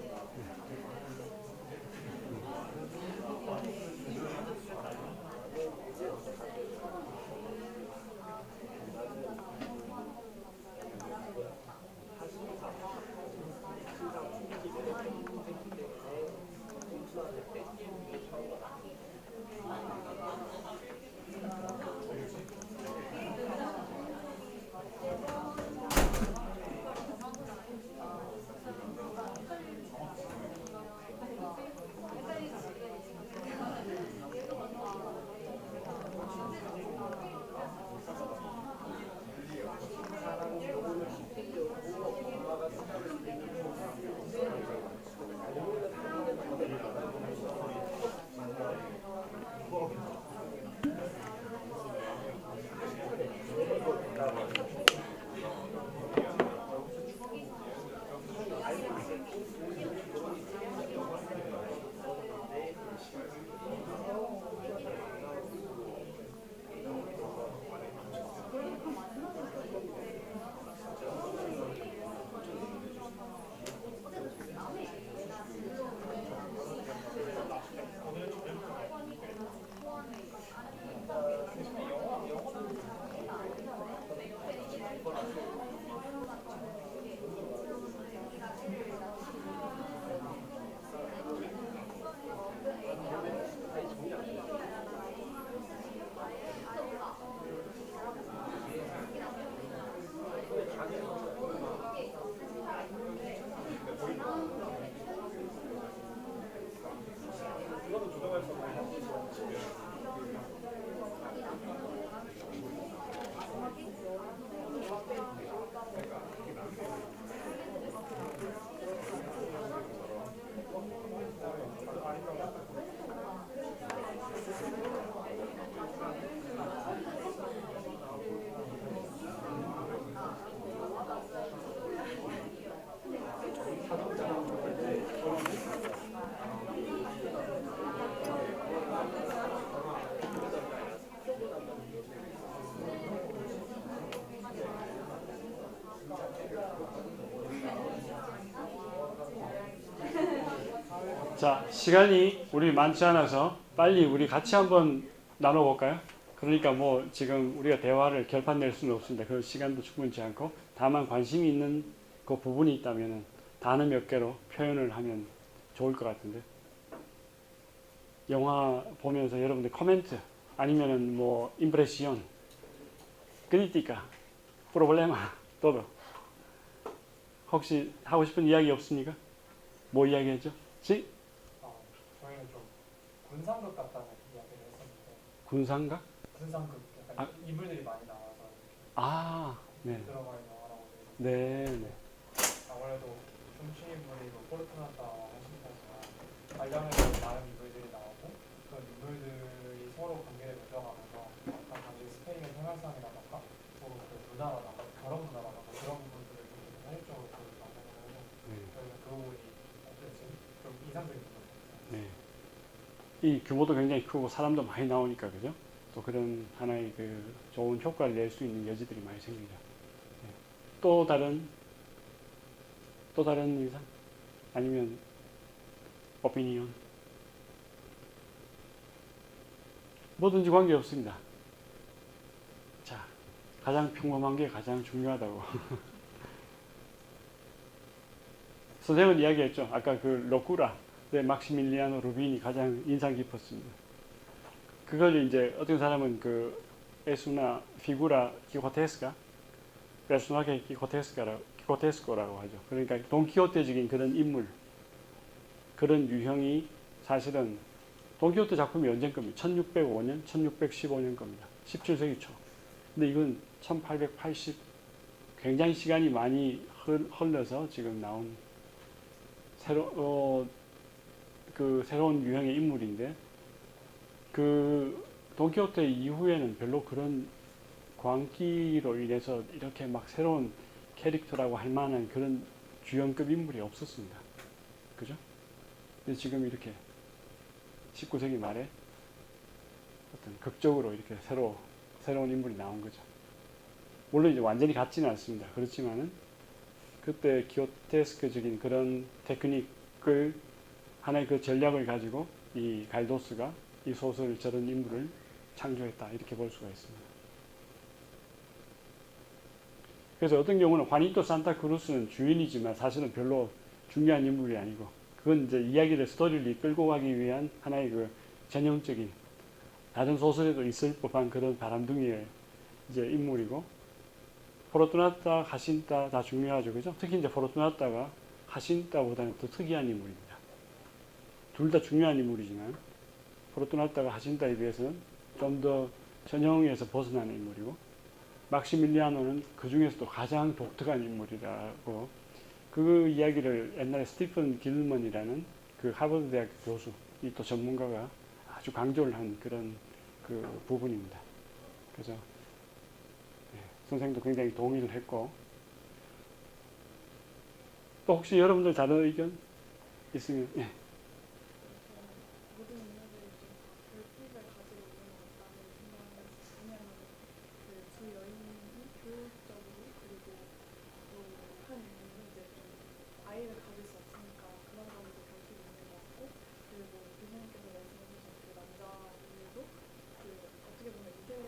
자, 시간이 우리 많지 않아서 빨리 우리 같이 한번 나눠볼까요? 그러니까 뭐 지금 우리가 대화를 결판 낼 수는 없습니다. 그 시간도 충분치 않고 다만 관심이 있는 그 부분이 있다면 단어 몇 개로 표현을 하면 좋을 것 같은데, 영화 보면서 여러분들 코멘트 아니면은 뭐 임프레시온, 크리티카, 프로블레마, 또도 혹시 하고 싶은 이야기 없습니까? 뭐 이야기했죠? 저희는 좀 군상극 같다는 이야기를 했었는데 군상가? 군상극 약간 인물들이 많이 나와서 아, 네. 들어가 있는 영화라고 해서 네, 네. 아무래도 춤추는 인물이 뭐 포르투나타 하신다거나 관련해서 많은 인물들이 나오고 그런 인물들이 서로 관계를 맺어가면서 당시 스페인의 생활상이라던가 서로 그 문화라던가 결혼 문화라던가 그런 부분들을 좀 현실적으로 보여주는 거고 저희는 그 부분이 좀 인상적인 부분. 네. 이 규모도 굉장히 크고 사람도 많이 나오니까 그죠? 또 그런 하나의 그 좋은 효과를 낼 수 있는 여지들이 많이 생기죠. 네. 또 다른 인상? 아니면 오피니언? 뭐든지 관계 없습니다. 자, 가장 평범한 게 가장 중요하다고. 선생님은 이야기했죠. 아까 그 로쿠라, 막시밀리아노 루빈이 가장 인상 깊었습니다. 그걸 이제 어떤 사람은 그 에스나 피구라 키코테스카, 페르소나게 키코테스코라고 하죠. 그러니까 돈키호테적인 그런 인물, 그런 유형이 사실은 돈키호테 작품이 언제 겁니다. 1605년, 1615년 겁니다. 17세기 초. 근데 이건 1880, 굉장히 시간이 많이 흘러서 지금 나온 새로운 유형의 인물인데, 그 돈키호테 이후에는 별로 그런 광기로 인해서 이렇게 막 새로운 캐릭터라고 할 만한 그런 주연급 인물이 없었습니다. 그죠? 근데 지금 이렇게 19세기 말에 어떤 극적으로 이렇게 새로운 인물이 나온 거죠. 물론 이제 완전히 같지는 않습니다. 그렇지만은 그때 기오테스크적인 그런 테크닉을, 하나의 그 전략을 가지고 이 갈도스가 이 소설 저런 인물을 창조했다, 이렇게 볼 수가 있습니다. 그래서 어떤 경우는 화니토 산타크루스는 주인이지만 사실은 별로 중요한 인물이 아니고, 그건 이제 이야기를, 스토리를 끌고 가기 위한 하나의 그 전형적인, 다른 소설에도 있을 법한 그런 바람둥이의 이제 인물이고, 포르투나타, 하신타 다 중요하죠. 그죠? 특히 이제 포르투나타가 하신타보다는 더 특이한 인물입니다. 둘 다 중요한 인물이지만 포르투나타가 하신타에 비해서는 좀 더 전형에서 벗어나는 인물이고, 막시밀리아노는 그 중에서도 가장 독특한 인물이라고, 그 이야기를 옛날에 스티픈 길먼이라는 그 하버드 대학 교수, 이 또 전문가가 아주 강조를 한 그런 그 부분입니다. 그래서 선생님도 굉장히 동의를 했고, 또 혹시 여러분들 다른 의견 있으면 모든 인물들이 좀 결핍을 가지고 있는 것 같다는 생각을, 왜냐하면 그두 여인이 교육적으로, 그리고 또한 인물은 이제 좀 아이를 가질 수 없으니까 그런 점에서 결핍이 있는 것 같고, 그리고 교수님께서 말씀해주신 그 남자 인물도 그 어떻게 보면 이들의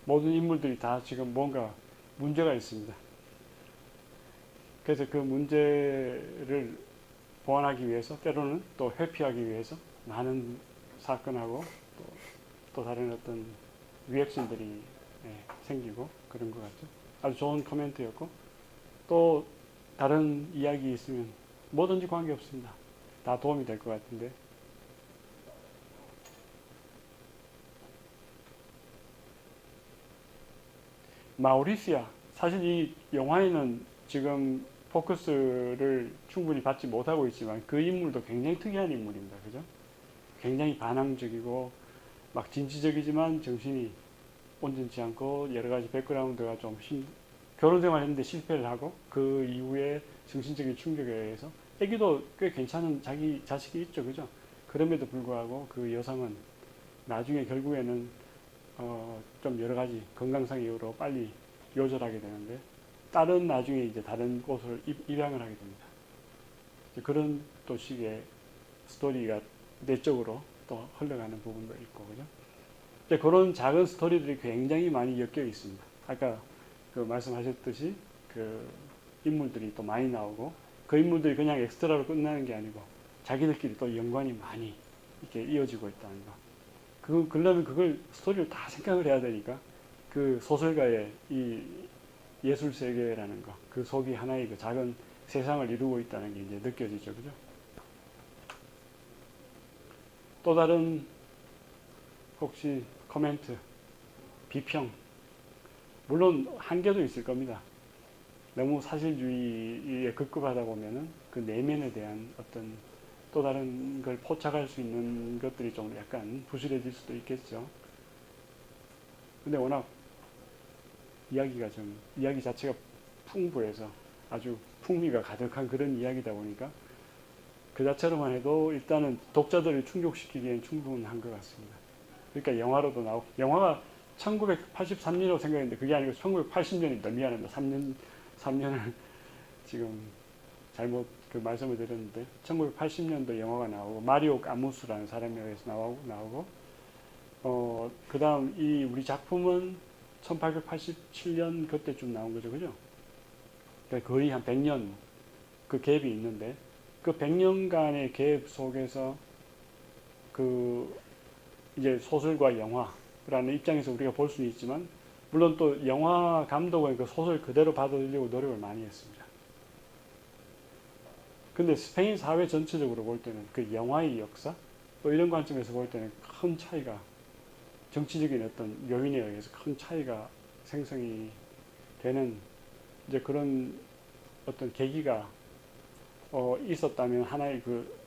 모든 인물들이 다 지금 뭔가 문제가 있습니다. 그래서 그 문제를 보완하기 위해서 때로는 또 회피하기 위해서 많은 사건하고 또 다른 어떤 리액션들이 생기고 그런 것 같죠. 아주 좋은 코멘트였고 또 다른 이야기 있으면 뭐든지 관계없습니다. 다 도움이 될 것 같은데 마우리시아 사실 이 영화에는 지금 포커스를 충분히 받지 못하고 있지만 그 인물도 굉장히 특이한 인물입니다. 그죠? 굉장히 반항적이고 막 진취적이지만 정신이 온전치 않고 여러 가지 백그라운드가 좀 결혼 생활했는데 실패를 하고 그 이후에 정신적인 충격에 의해서 애기도 꽤 괜찮은 자기 자식이 있죠. 그죠? 그럼에도 불구하고 그 여성은 나중에 결국에는 좀 여러 가지 건강상 이유로 빨리 요절하게 되는데 딸은 나중에 이제 다른 곳을 입양을 하게 됩니다. 그런 또 식의 스토리가 내적으로 또 흘러가는 부분도 있고, 그죠? 이제 그런 작은 스토리들이 굉장히 많이 엮여 있습니다. 아까 그 말씀하셨듯이 그 인물들이 또 많이 나오고 그 인물들이 그냥 엑스트라로 끝나는 게 아니고 자기들끼리 또 연관이 많이 이렇게 이어지고 있다는 거. 그러려면 그걸 스토리를 다 생각을 해야 되니까 그 소설가의 이 예술 세계라는 거, 그 속이 하나의 그 작은 세상을 이루고 있다는 게 이제 느껴지죠, 그죠? 또 다른 혹시 코멘트, 비평, 물론 한계도 있을 겁니다. 너무 사실주의에 급급하다 보면은 그 내면에 대한 어떤 또 다른 걸 포착할 수 있는 것들이 좀 약간 부실해질 수도 있겠죠. 근데 워낙 이야기 자체가 풍부해서 아주 풍미가 가득한 그런 이야기다 보니까 그 자체로만 해도 일단은 독자들을 충족시키기엔 충분한 것 같습니다. 그러니까 영화로도 나오고, 영화가 1983년이라고 생각했는데 그게 아니고 1980년입니다. 미안합니다. 3년을 지금 잘못 그 말씀을 드렸는데 1980년도 영화가 나오고 마리오 까무스라는 사람에 의해서 나오고 그 다음 이 우리 작품은 1887년 그때쯤 나온 거죠. 그죠? 그러니까 거의 한 100년 그 갭이 있는데 그 100년간의 갭 속에서 그 이제 소설과 영화라는 입장에서 우리가 볼 수는 있지만 물론 또 영화 감독은 그 소설 그대로 받아들이려고 노력을 많이 했습니다. 근데 스페인 사회 전체적으로 볼 때는 그 영화의 역사 또 이런 관점에서 볼 때는 큰 차이가 정치적인 어떤 요인에 의해서 큰 차이가 생성이 되는 이제 그런 어떤 계기가 있었다면 하나의 그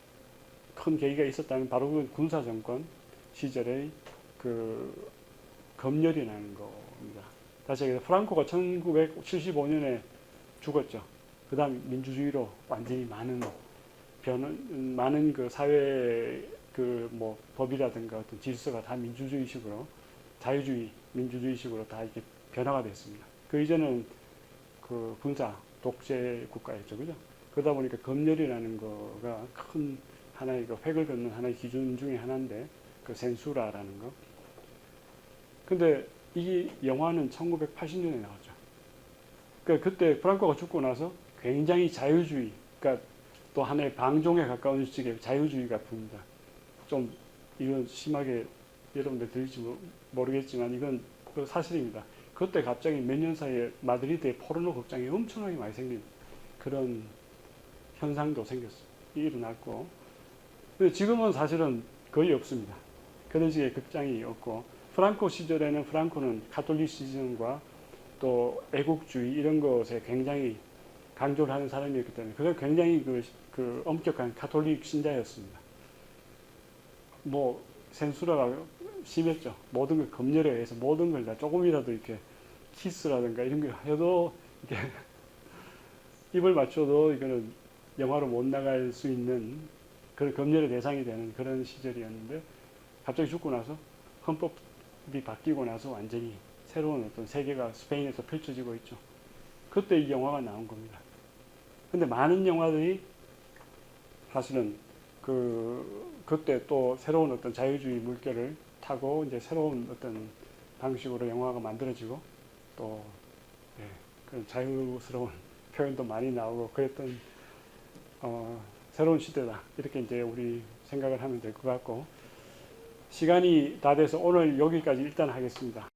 큰 계기가 있었다면 바로 그 군사 정권 시절의 그 검열이라는 겁니다. 다시 얘기해서 프랑코가 1975년에 죽었죠. 그 다음 민주주의로 완전히 많은 그 사회 그 뭐 법이라든가 어떤 질서가 다 민주주의식으로 자유주의, 민주주의식으로 다 이렇게 변화가 됐습니다. 그 이전은 그 군사 독재 국가였죠, 그죠? 그러다 보니까 검열이라는 거가 큰 하나의 그 획을 긋는 하나의 기준 중에 하나인데 그 센수라라는 거. 근데 이 영화는 1980년에 나왔죠. 그러니까 그때 프랑코가 죽고 나서 굉장히 자유주의, 그러니까 또 하나의 방종에 가까운 식의 자유주의가 붑니다. 좀 이건 심하게 여러분들 들릴지 모르겠지만 이건 사실입니다. 그때 갑자기 몇 년 사이에 마드리드의 포르노 극장이 엄청나게 많이 생긴 그런 현상도 생겼어요. 일어났고, 근데 지금은 사실은 거의 없습니다. 그런 식의 극장이 없고, 프랑코 시절에는 프랑코는 카톨리시즘과 또 애국주의 이런 것에 굉장히 강조를 하는 사람이었기 때문에 그건 굉장히 그 엄격한 카톨릭 신자였습니다. 뭐 센수라가 심했죠. 모든 걸 검열에 의해서 모든 걸 다 조금이라도 이렇게 키스라든가 이런 걸 해도 이렇게 입을 맞춰도 이거는 영화로 못 나갈 수 있는 그런 검열의 대상이 되는 그런 시절이었는데 갑자기 죽고 나서 헌법이 바뀌고 나서 완전히 새로운 어떤 세계가 스페인에서 펼쳐지고 있죠. 그때 이 영화가 나온 겁니다. 근데 많은 영화들이 사실은 그때 또 새로운 어떤 자유주의 물결을 타고 이제 새로운 어떤 방식으로 영화가 만들어지고 또 예, 그런 자유스러운 표현도 많이 나오고 그랬던 새로운 시대다 이렇게 이제 우리 생각을 하면 될 것 같고 시간이 다 돼서 오늘 여기까지 일단 하겠습니다.